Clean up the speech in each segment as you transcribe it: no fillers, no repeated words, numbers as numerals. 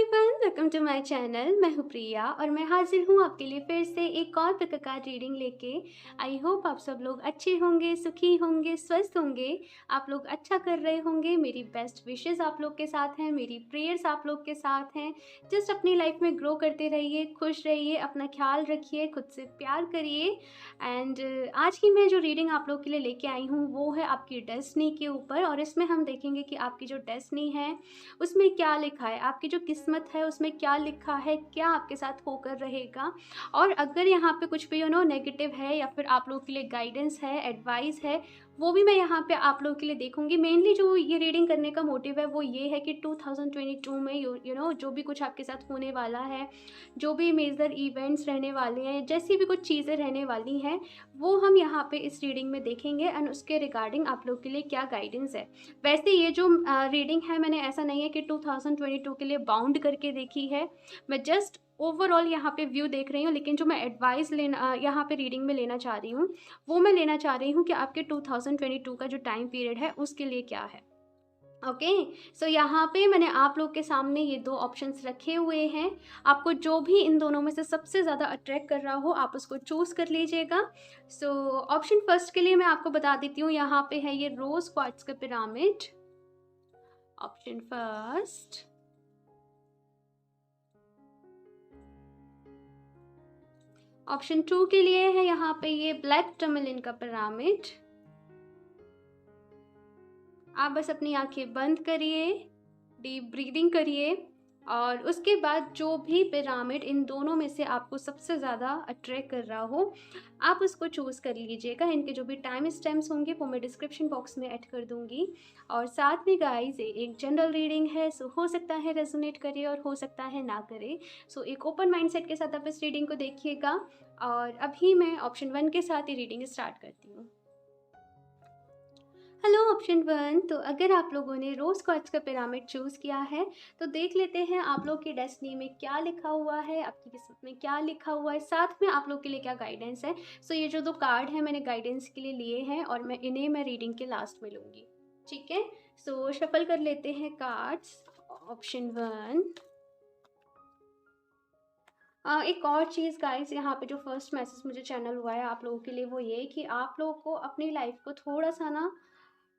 Everyone, welcome to my channel. मैं हूँ प्रिया और मैं हाजिर हूँ आपके लिए फिर से एक और प्रकार रीडिंग लेके। आई होप आप सब लोग अच्छे होंगे, सुखी होंगे, स्वस्थ होंगे। आप लोग अच्छा कर रहे होंगे। मेरी बेस्ट विशेस आप लोग के साथ हैं, मेरी प्रेयर्स आप लोग के साथ हैं। जस्ट अपनी लाइफ में ग्रो करते रहिए, खुश रहिए, अपना ख्याल रखिए, खुद से प्यार करिए। एंड आज की मैं जो रीडिंग आप लोग के लिए लेके आई हूँ वो है आपकी डेस्टिनी के ऊपर, और इसमें हम देखेंगे कि आपकी जो डेस्टिनी है उसमें क्या लिखा है, आपकी जो किस्मत है उसमें क्या लिखा है, क्या आपके साथ होकर रहेगा। और अगर यहाँ पे कुछ भी नेगेटिव है या फिर आप लोगों के लिए गाइडेंस है, एडवाइस है, वो भी मैं यहाँ पे आप लोगों के लिए देखूंगी। मेनली जो ये रीडिंग करने का मोटिव है वो ये है कि 2022 में जो भी कुछ आपके साथ होने वाला है, जो भी मेजर इवेंट्स रहने वाले हैं, जैसी भी कुछ चीज़ें रहने वाली हैं, वो हम यहाँ पे इस रीडिंग में देखेंगे एंड उसके रिगार्डिंग आप लोग के लिए क्या गाइडेंस है। वैसे ये जो रीडिंग है, मैंने ऐसा नहीं है कि 2022 के लिए बाउंड करके देखी है। मैं जस्ट ओवरऑल यहाँ पे व्यू देख रही हूँ, लेकिन जो मैं एडवाइस लेना यहाँ पे रीडिंग में लेना चाह रही हूँ वो मैं लेना चाह रही हूँ कि आपके 2022 का जो टाइम पीरियड है उसके लिए क्या है। ओके, सो यहाँ पे मैंने आप लोग के सामने ये दो ऑप्शंस रखे हुए हैं। आपको जो भी इन दोनों में से सबसे ज़्यादा अट्रैक्ट कर रहा हो आप उसको चूज़ कर लीजिएगा। सो ऑप्शन फर्स्ट के लिए मैं आपको बता देती हूँ, यहाँ पे है ये रोज क्वार्ट्ज का pyramid. Option first. Option two के लिए है यहाँ पे ये ब्लैक टर्मलिन का पिरामिड। आप बस अपनी आंखें बंद करिए, डीप ब्रीदिंग करिए, और उसके बाद जो भी पिरामिड इन दोनों में से आपको सबसे ज़्यादा अट्रैक्ट कर रहा हो आप उसको चूज़ कर लीजिएगा। इनके जो भी टाइम स्टैम्प्स होंगे वो मैं डिस्क्रिप्शन बॉक्स में ऐड कर दूंगी। और साथ में गाइस एक जनरल रीडिंग है, सो हो सकता है रेजोनेट करे और हो सकता है ना करे। सो एक ओपन माइंडसेट के साथ आप इस रीडिंग को देखिएगा। और अभी मैं ऑप्शन 1 के साथ ही रीडिंग स्टार्ट करती हूँ। हेलो ऑप्शन 1, तो अगर आप लोगों ने रोज क्वार्ट्ज का पिरामिड चूज़ किया है तो देख लेते हैं आप लोग की डेस्टिनी में क्या लिखा हुआ है, आपकी किस्मत में क्या लिखा हुआ है, साथ में आप लोग के लिए क्या गाइडेंस है। सो ये जो दो कार्ड हैं मैंने गाइडेंस के लिए लिए हैं और मैं रीडिंग के लास्ट में लूँगी। ठीक है, सो शफल कर लेते हैं कार्ड्स। ऑप्शन 1। एक और चीज़ गाइस, यहाँ पे जो फर्स्ट मैसेज मुझे चैनल हुआ है आप लोगों के लिए वो ये कि आप लोगों को अपनी लाइफ को थोड़ा सा ना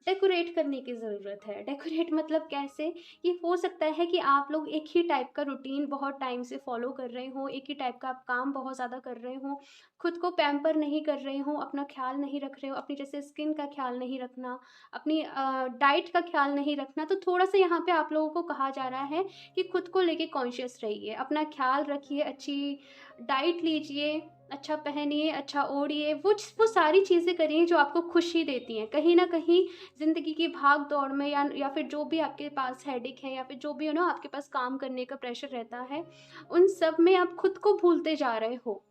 डेकोरेट करने की ज़रूरत है। डेकोरेट मतलब कैसे? ये हो सकता है कि आप लोग एक ही टाइप का रूटीन बहुत टाइम से फॉलो कर रहे हो, एक ही टाइप का आप काम बहुत ज़्यादा कर रहे हो, खुद को पैम्पर नहीं कर रहे हो, अपना ख्याल नहीं रख रहे हो, अपनी जैसे स्किन का ख्याल नहीं रखना, अपनी डाइट का ख्याल नहीं रखना। तो थोड़ा सा यहाँ पे आप लोगों को कहा जा रहा है कि खुद को लेके कॉन्शियस रहिए, अपना ख्याल रखिए, अच्छी डाइट लीजिए, अच्छा पहनिए, अच्छा ओढ़िए, वो सारी चीज़ें करिए जो आपको खुशी देती हैं। कहीं न कहीं ज़िंदगी की भाग दौड़ में या फिर जो भी आपके पास हेडेक है या फिर जो भी आपके पास काम करने का प्रेशर रहता है, उन सब में आप खुद को भूलते जा रहे हो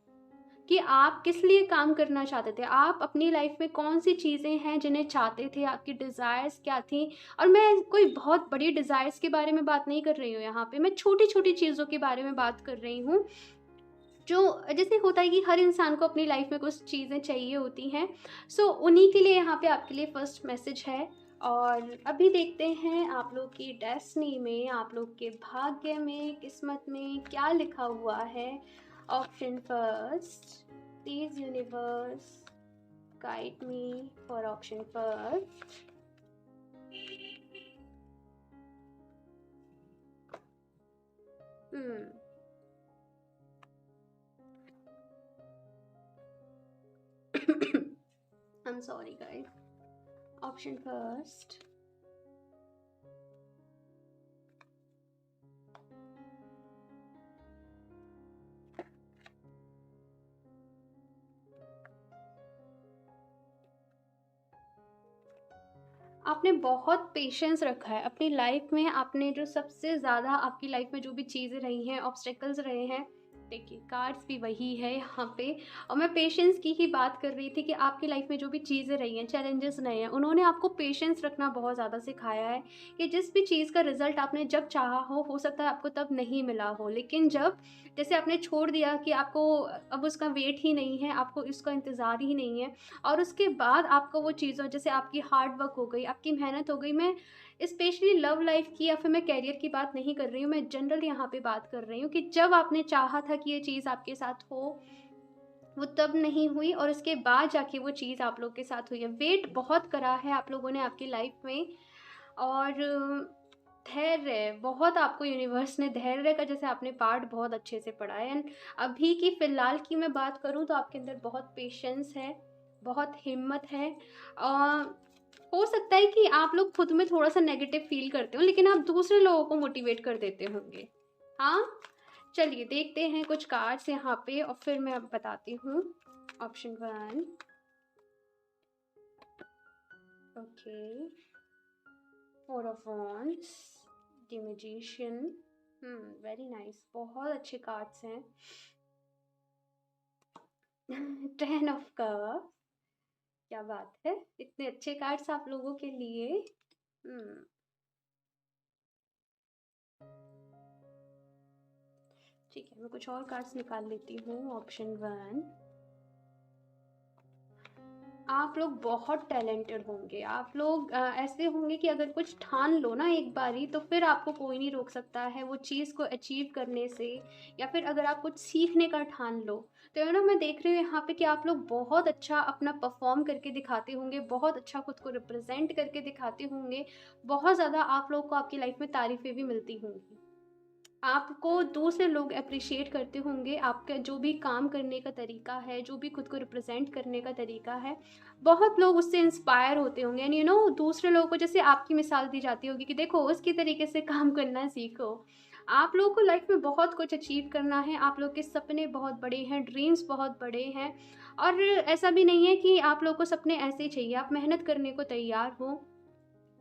कि आप किस लिए काम करना चाहते थे, आप अपनी लाइफ में कौन सी चीज़ें हैं जिन्हें चाहते थे, आपकी डिज़ायर्स क्या थी। और मैं कोई बहुत बड़ी डिज़ायर्स के बारे में बात नहीं कर रही हूँ, यहाँ पे मैं छोटी छोटी चीज़ों के बारे में बात कर रही हूँ। जो जैसे होता है कि हर इंसान को अपनी लाइफ में कुछ चीज़ें चाहिए होती हैं। सो उन्हीं के लिए यहाँ पे आपके लिए फर्स्ट मैसेज है। और अभी देखते हैं आप लोग की डेस्टिनी में, आप लोग के भाग्य में, किस्मत में क्या लिखा हुआ है। Option first, please universe guide me for option first. I'm sorry guys. Option first. आपने बहुत पेशेंस रखा है अपनी लाइफ में। आपने जो सबसे ज़्यादा आपकी लाइफ में जो भी चीज़ें रही हैं, ऑब्स्टेकल्स रहे हैं, देखिए कार्ड्स भी वही है यहाँ पे। और मैं पेशेंस की ही बात कर रही थी कि आपकी लाइफ में जो भी चीज़ें रही हैं, चैलेंजेस रहे हैं, उन्होंने आपको पेशेंस रखना बहुत ज़्यादा सिखाया है कि जिस भी चीज़ का रिजल्ट आपने जब चाहा हो सकता है आपको तब नहीं मिला हो, लेकिन जब जैसे आपने छोड़ दिया कि आपको अब उसका वेट ही नहीं है, आपको इसका इंतज़ार ही नहीं है, और उसके बाद आपको वो चीज़ों जैसे आपकी हार्ड वर्क हो गई, आपकी मेहनत हो गई, मैं स्पेशली लव लाइफ की या फिर मैं करियर की बात नहीं कर रही हूँ, मैं जनरल यहाँ पे बात कर रही हूँ कि जब आपने चाहा था कि ये चीज़ आपके साथ हो, वो तब नहीं हुई और उसके बाद जाके वो चीज़ आप लोग के साथ हुई है। वेट बहुत करा है आप लोगों ने आपकी लाइफ में, और धैर्य बहुत आपको यूनिवर्स ने धैर्य का जैसे आपने पार्ट बहुत अच्छे से पढ़ा है। एंड अभी की फ़िलहाल की मैं बात करूँ तो आपके अंदर बहुत पेशेंस है, बहुत हिम्मत है। हो सकता है कि आप लोग खुद में थोड़ा-सा नेगेटिव फ़ील करते हो, लेकिन आप दूसरे लोगों को मोटिवेट कर देते होंगे। हाँ? चलिए देखते हैं कुछ कार्ड्स यहाँ पे और फिर मैं अब बताती हूँ। Option 1, okay, 4 of wands, the magician, very nice, बहुत अच्छे कार्ड्स हैं। 10 ऑफ कप्स, क्या बात है, इतने अच्छे कार्ड्स आप लोगों के लिए। ठीक है, मैं कुछ और कार्ड्स निकाल लेती हूँ। ऑप्शन 1, आप लोग बहुत टैलेंटेड होंगे। आप लोग ऐसे होंगे कि अगर कुछ ठान लो ना एक बारी, तो फिर आपको कोई नहीं रोक सकता है वो चीज़ को अचीव करने से, या फिर अगर आप कुछ सीखने का ठान लो। तो यू नो मैं देख रही हूँ यहाँ पे कि आप लोग बहुत अच्छा अपना परफॉर्म करके दिखाते होंगे, बहुत अच्छा खुद को रिप्रेजेंट करके दिखाते होंगे, बहुत ज़्यादा आप लोग को आपकी लाइफ में तारीफ़ें भी मिलती होंगी। आपको दूसरे लोग एप्रिशिएट करते होंगे, आपका जो भी काम करने का तरीका है, जो भी खुद को रिप्रेजेंट करने का तरीका है, बहुत लोग उससे इंस्पायर होते होंगे। एंड यू नो दूसरे लोगों को जैसे आपकी मिसाल दी जाती होगी कि देखो उसकी तरीके से काम करना सीखो। आप लोगों को लाइफ में बहुत कुछ अचीव करना है, आप लोग के सपने बहुत बड़े हैं, ड्रीम्स बहुत बड़े हैं, और ऐसा भी नहीं है कि आप लोग को सपने ऐसे ही चाहिए, आप मेहनत करने को तैयार हो।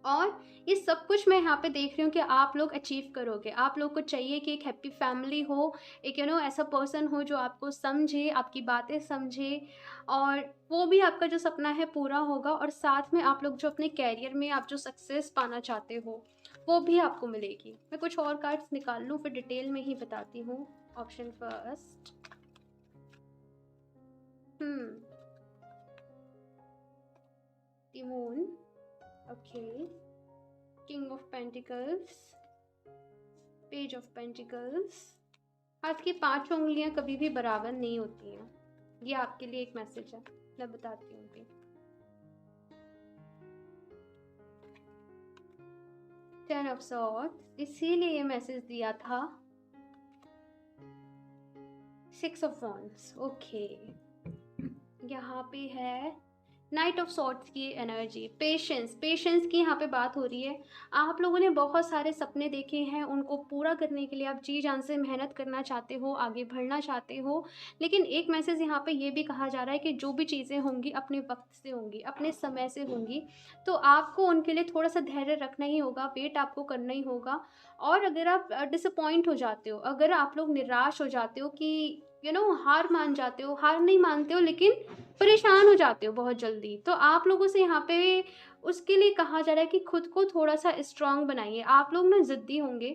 और ये सब कुछ मैं यहाँ पे देख रही हूँ कि आप लोग अचीव करोगे। आप लोग को चाहिए कि एक हैप्पी फैमिली हो, एक यू नो ऐसा पर्सन हो जो आपको समझे, आपकी बातें समझे, और वो भी आपका जो सपना है पूरा होगा, और साथ में आप लोग जो अपने करियर में आप जो सक्सेस पाना चाहते हो, वो भी आपको मिलेगी। मैं कुछ और कार्ड्स निकाल लूँ फिर डिटेल में ही बताती हूँ। Option first, the moon, okay, king of pentacles, page of pentacles. हाथ की 5 उंगलियां कभी भी बराबर नहीं होती हैं। ये आपके लिए एक मैसेज है, मैं बताती हूँ भी। 10 ऑफ सॉर्ड्स, इसीलिए ये मैसेज दिया था। 6 ऑफ वॉन्ड्स, ओके, यहाँ पे है नाइट ऑफ सॉर्ड्स की एनर्जी, पेशेंस की यहाँ पे बात हो रही है। आप लोगों ने बहुत सारे सपने देखे हैं, उनको पूरा करने के लिए आप जी जान से मेहनत करना चाहते हो, आगे बढ़ना चाहते हो, लेकिन एक मैसेज यहाँ पे ये भी कहा जा रहा है कि जो भी चीज़ें होंगी अपने वक्त से होंगी, अपने समय से होंगी, तो आपको उनके लिए थोड़ा सा धैर्य रखना ही होगा, वेट आपको करना ही होगा। और अगर आप डिसअपॉइंट हो जाते हो, अगर आप लोग निराश हो जाते हो कि यू नो हार मान जाते हो, हार नहीं मानते हो लेकिन परेशान हो जाते हो बहुत जल्दी, तो आप लोगों से यहाँ पे उसके लिए कहा जा रहा है कि खुद को थोड़ा-सा स्ट्रॉन्ग बनाइए। आप लोग ना ज़िद्दी होंगे,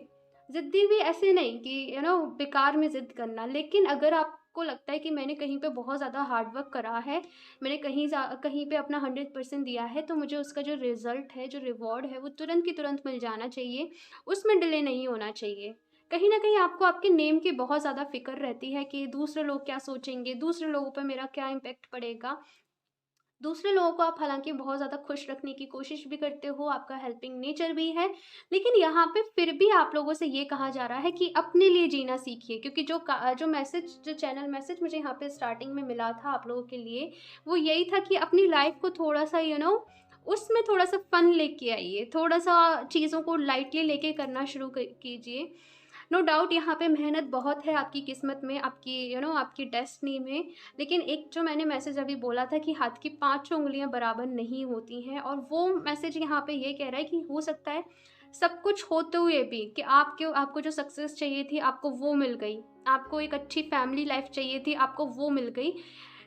ज़िद्दी भी ऐसे नहीं कि यू नो बेकार में ज़िद करना, लेकिन अगर आपको लगता है कि मैंने कहीं पे बहुत ज़्यादा हार्ड वर्क करा है, मैंने कहीं पे अपना 100% दिया है, तो मुझे उसका जो रिज़ल्ट है, जो रिवॉर्ड है, वो तुरंत की तुरंत मिल जाना चाहिए, उसमें डिले नहीं होना चाहिए। कहीं न कहीं आपको आपके नेम की बहुत ज़्यादा फ़िक्र रहती है कि दूसरे लोग क्या सोचेंगे, दूसरे लोगों पे मेरा क्या इम्पैक्ट पड़ेगा। दूसरे लोगों को आप हालाँकि बहुत ज़्यादा खुश रखने की कोशिश भी करते हो, आपका हेल्पिंग नेचर भी है, लेकिन यहाँ पे फिर भी आप लोगों से ये कहा जा रहा है कि अपने लिए जीना सीखिए, क्योंकि जो चैनल मैसेज मुझे यहाँ पे स्टार्टिंग में मिला था आप लोगों के लिए, वो यही था कि अपनी लाइफ़ को थोड़ा-सा यू नो उसमें थोड़ा-सा फ़न लेके आइए, थोड़ा-सा चीज़ों को लाइटली लेके करना शुरू क कीजिए। नो डाउट यहाँ पे मेहनत बहुत है आपकी किस्मत में, आपकी यू नो आपकी डेस्टिनी में, लेकिन एक जो मैंने मैसेज अभी बोला था कि हाथ की 5 उँगलियाँ बराबर नहीं होती हैं, और वो मैसेज यहाँ पे ये कह रहा है कि हो सकता है सब कुछ होते हुए भी कि आपको जो सक्सेस चाहिए थी आपको वो मिल गई, आपको एक अच्छी फैमिली लाइफ चाहिए थी आपको वो मिल गई।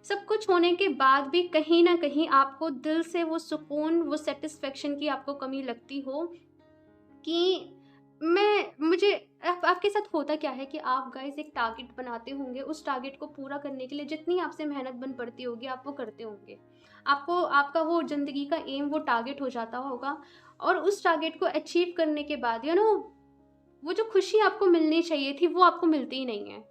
सब कुछ होने के बाद भी कहीं न कहीं आपको दिल से वो सुकून, वो सैटिस्फैक्शन की आपको कमी लगती हो कि मुझे आपके साथ होता क्या है कि आप गाइस एक टारगेट बनाते होंगे, उस टारगेट को पूरा करने के लिए जितनी आपसे मेहनत बन पड़ती होगी आप वो करते होंगे। आपको आपका वो ज़िंदगी का एम वो टारगेट हो जाता होगा, और उस टारगेट को अचीव करने के बाद वो जो खुशी आपको मिलनी चाहिए थी वो आपको मिलती ही नहीं है।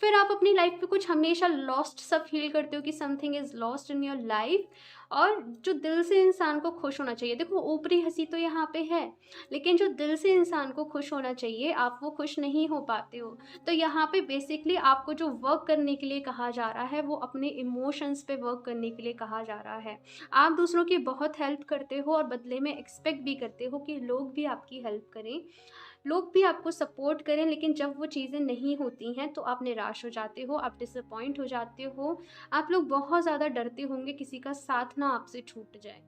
फिर आप अपनी लाइफ पे कुछ हमेशा लॉस्ट सा फील करते हो कि something is lost in your life. और जो दिल से इंसान को खुश होना चाहिए, देखो ऊपरी हंसी तो यहाँ पे है, लेकिन जो दिल से इंसान को खुश होना चाहिए आप वो खुश नहीं हो पाते हो। तो यहाँ पे बेसिकली आपको जो वर्क करने के लिए कहा जा रहा है वो अपने इमोशंस पे वर्क करने के लिए कहा जा रहा है। आप दूसरों की बहुत हेल्प करते हो और बदले में एक्सपेक्ट भी करते हो कि लोग भी आपकी हेल्प करें, लोग भी आपको सपोर्ट करें, लेकिन जब वो चीज़ें नहीं होती हैं तो आप निराश हो जाते हो, आप डिसअपॉइंट हो जाते हो। आप लोग बहुत ज़्यादा डरते होंगे किसी का साथ ना आपसे छूट जाए।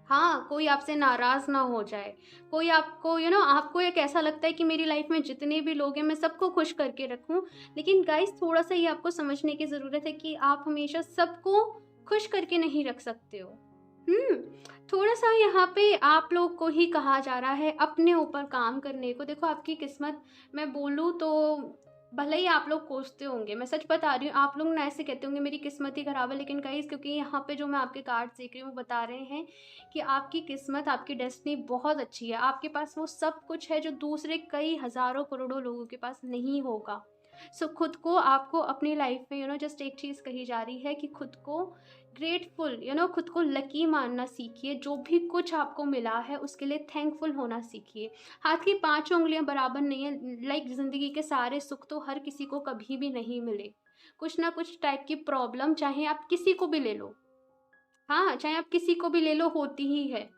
हाँ, कोई आपसे नाराज़ ना हो जाए, कोई आपको आपको एक ऐसा लगता है कि मेरी लाइफ़ में जितने भी लोग हैं मैं सबको खुश करके रखूँ। लेकिन गाइज़ थोड़ा-सा ये आपको समझने की ज़रूरत है कि आप हमेशा सबको खुश करके नहीं रख सकते हो। हुँ, थोड़ा-सा यहाँ पे आप लोग को ही कहा जा रहा है अपने ऊपर काम करने को। देखो आपकी किस्मत, मैं बोलूँ तो भले ही आप लोग कोसते होंगे, मैं सच बता रही हूँ, आप लोग ना ऐसे कहते होंगे मेरी किस्मत ही ख़राब है, लेकिन गाइज़ क्योंकि यहाँ पे जो मैं आपके कार्ड्स देख रही हूँ वो बता रहे हैं कि आपकी किस्मत, आपकी डेस्टिनी बहुत अच्छी है। आपके पास वो सब कुछ है जो दूसरे कई हज़ारों करोड़ों लोगों के पास नहीं होगा। सो खुद को आपको अपनी लाइफ़ में जस्ट एक चीज़ कही जा रही है कि खुद को ग्रेटफुल, खुद को लकी मानना सीखिए। जो भी कुछ आपको मिला है उसके लिए थैंकफुल होना सीखिए। हाथ की पाँचों उँगलियाँ बराबर नहीं है, लाइक ज़िंदगी के सारे सुख तो हर किसी को कभी भी नहीं मिले। कुछ ना कुछ टाइप की प्रॉब्लम, चाहे आप किसी को भी ले लो, हाँ, चाहे आप किसी को भी ले लो, होती ही है।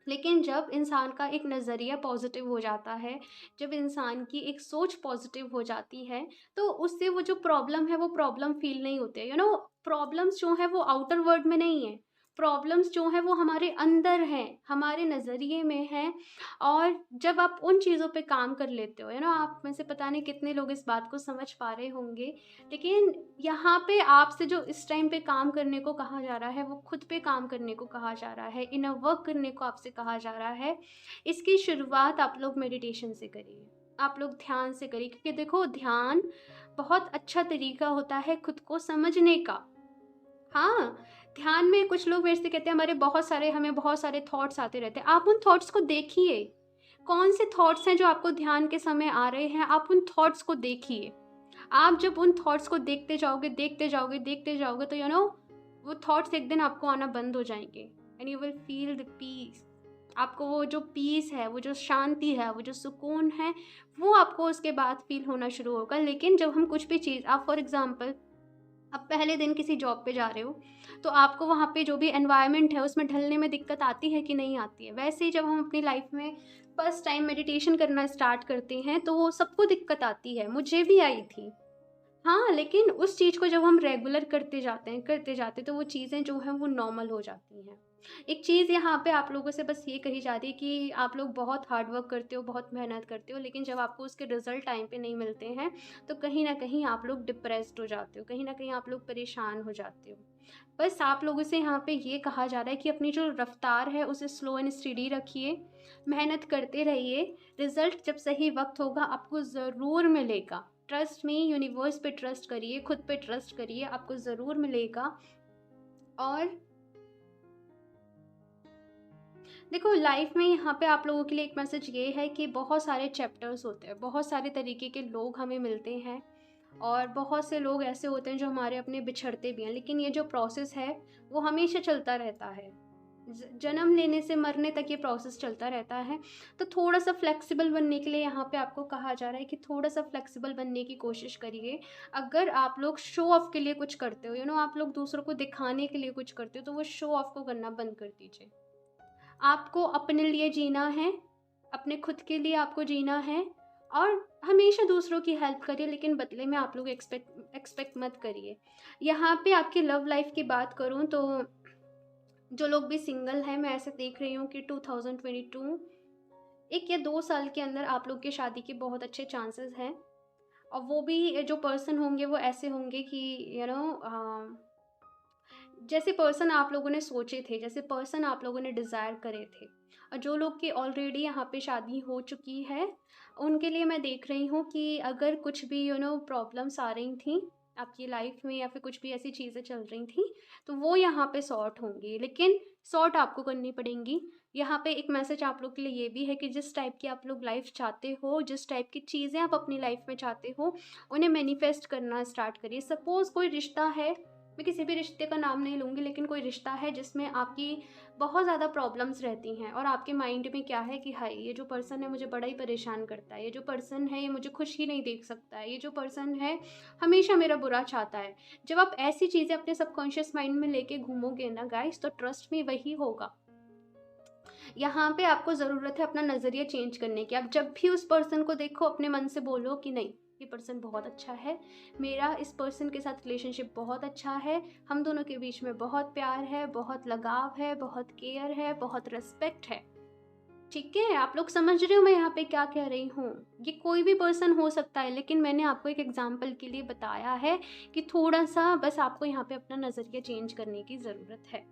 लेकिन जब इंसान का एक नज़रिया पॉजिटिव हो जाता है, जब इंसान की एक सोच पॉजिटिव हो जाती है, तो उससे वो जो प्रॉब्लम है वो प्रॉब्लम फ़ील नहीं होते। प्रॉब्लम्स जो हैं वो आउटर वर्ल्ड में नहीं है। प्रॉब्लम्स जो हैं वो हमारे अंदर हैं, हमारे नज़रिए में हैं। और जब आप उन चीज़ों पे काम कर लेते हो, आप में से पता नहीं कितने लोग इस बात को समझ पा रहे होंगे। लेकिन यहाँ पे आपसे जो इस टाइम पे काम करने को कहा जा रहा है, वो खुद पे काम करने को कहा जा रहा है, इनर वर्क करने को आपसे कहा जा रहा है। इसकी शुरुआत आप लोग मेडिटेशन से करिए, आप लोग ध्यान से करिए, क्योंकि देखो ध्यान बहुत अच्छा तरीका होता है खुद को समझने का। हाँ, ध्यान में कुछ लोग मेरे से कहते हैं हमें बहुत सारे थॉट्स आते रहते हैं। आप उन थॉट्स को देखिए, कौन से थॉट्स हैं जो आपको ध्यान के समय आ रहे हैं, आप उन थॉट्स को देखिए। आप जब उन थॉट्स को देखते जाओगे, देखते जाओगे, देखते जाओगे, तो वो थॉट्स एक दिन आपको आना बंद हो जाएँगे and you will feel the peace. आपको वो जो पीस है, वो जो शांति है, वो जो सुकून है, वो आपको उसके बाद फ़ील होना शुरू होगा। लेकिन जब हम कुछ भी चीज़, आप फॉर एग्ज़ाम्पल आप पहले दिन किसी जॉब पे जा रहे हो, तो आपको वहाँ पे जो भी एनवायरनमेंट है उसमें ढलने में दिक्कत आती है कि नहीं आती है? वैसे ही जब हम अपनी लाइफ़ में फर्स्ट टाइम मेडिटेशन करना स्टार्ट करते हैं, तो वो सबको दिक्कत आती है, मुझे भी आई थी। हाँ, लेकिन उस चीज़ को जब हम रेगुलर करते जाते हैं, तो वो चीज़ें जो हैं वो नॉर्मल हो जाती हैं। एक चीज़ यहाँ पे आप लोगों से बस ये कही जा रही है कि आप लोग बहुत हार्ड वर्क करते हो, बहुत मेहनत करते हो, लेकिन जब आपको उसके रिज़ल्ट टाइम पे नहीं मिलते हैं, तो कहीं न कहीं आप लोग डिप्रेस्ड हो जाते हो, कहीं न कहीं आप लोग परेशान हो जाते हो। बस आप लोगों से यहाँ पे ये कहा जा रहा है कि अपनी जो रफ़्तार है उसे स्लो एंड स्टेडी रखिए, मेहनत करते रहिए, रिज़ल्ट जब सही वक़्त होगा आपको ज़रूर मिलेगा। ट्रस्ट मी, यूनिवर्स पे ट्रस्ट करिए, खुद पे ट्रस्ट करिए, आपको ज़रूर मिलेगा। और देखो लाइफ में यहाँ पे आप लोगों के लिए एक मैसेज ये है कि बहुत सारे चैप्टर्स होते हैं, बहुत सारे तरीके के लोग हमें मिलते हैं और बहुत से लोग ऐसे होते हैं जो हमारे अपने बिछड़ते भी हैं, लेकिन ये जो प्रोसेस है वो हमेशा चलता रहता है। जन्म लेने से मरने तक ये प्रोसेस चलता रहता है। तो थोड़ा सा फ्लेक्सिबल बनने के लिए यहाँ पे आपको कहा जा रहा है कि थोड़ा सा फ्लेक्सिबल बनने की कोशिश करिए। अगर आप लोग शो ऑफ के लिए कुछ करते हो, आप लोग दूसरों को दिखाने के लिए कुछ करते हो, तो वो शो ऑफ को करना बंद कर दीजिए। आपको अपने लिए जीना है, अपने खुद के लिए आपको जीना है। और हमेशा दूसरों की हेल्प करिए, लेकिन बदले में आप लोग एक्सपेक्ट एक्सपेक्ट मत करिए। यहाँ पे आपकी लव लाइफ की बात करूँ तो जो लोग भी सिंगल हैं, मैं ऐसे देख रही हूँ कि 2022 1 या 2 साल के अंदर आप लोग की शादी के बहुत अच्छे चांसेस हैं। और वो भी जो पर्सन होंगे वो ऐसे होंगे कि जैसे पर्सन आप लोगों ने सोचे थे, जैसे पर्सन आप लोगों ने डिज़ायर करे थे। और जो लोग की ऑलरेडी यहाँ पे शादी हो चुकी है, उनके लिए मैं देख रही हूँ कि अगर कुछ भी प्रॉब्लम्स आ रही थी आपकी लाइफ में या फिर कुछ भी ऐसी चीज़ें चल रही थी, तो वो यहाँ पे सॉर्ट होंगी। लेकिन सॉर्ट आपको करनी पड़ेंगी। यहाँ पे एक मैसेज आप लोग के लिए ये भी है कि जिस टाइप की आप लोग लाइफ चाहते हो, जिस टाइप की चीज़ें आप अपनी लाइफ में चाहते हो, उन्हें मैनिफेस्ट करना स्टार्ट करिए। सपोज़ कोई रिश्ता है, मैं किसी भी रिश्ते का नाम नहीं लूँगी, लेकिन कोई रिश्ता है जिसमें आपकी बहुत ज़्यादा प्रॉब्लम्स रहती हैं और आपके माइंड में क्या है कि हाय, ये जो पर्सन है मुझे बड़ा ही परेशान करता है, ये जो पर्सन है ये मुझे खुश ही नहीं देख सकता है, ये जो पर्सन है हमेशा मेरा बुरा चाहता है। जब आप ऐसी चीज़ें अपने सबकॉन्शियस माइंड में लेके घूमोगे ना गाइस, तो ट्रस्ट में वही होगा। यहाँ पे आपको ज़रूरत है अपना नज़रिया चेंज करने की। आप जब भी उस पर्सन को देखो, अपने मन से बोलो कि नहीं, ये पर्सन बहुत अच्छा है, मेरा इस पर्सन के साथ रिलेशनशिप बहुत अच्छा है, हम दोनों के बीच में बहुत प्यार है, बहुत लगाव है, बहुत केयर है, बहुत रिस्पेक्ट है। ठीक है, आप लोग समझ रहे हो मैं यहाँ पे क्या कह रही हूँ। ये कोई भी पर्सन हो सकता है, लेकिन मैंने आपको एक एग्जाम्पल के लिए बताया है कि थोड़ा सा बस आपको यहाँ पे अपना नज़रिया चेंज करने की ज़रूरत है।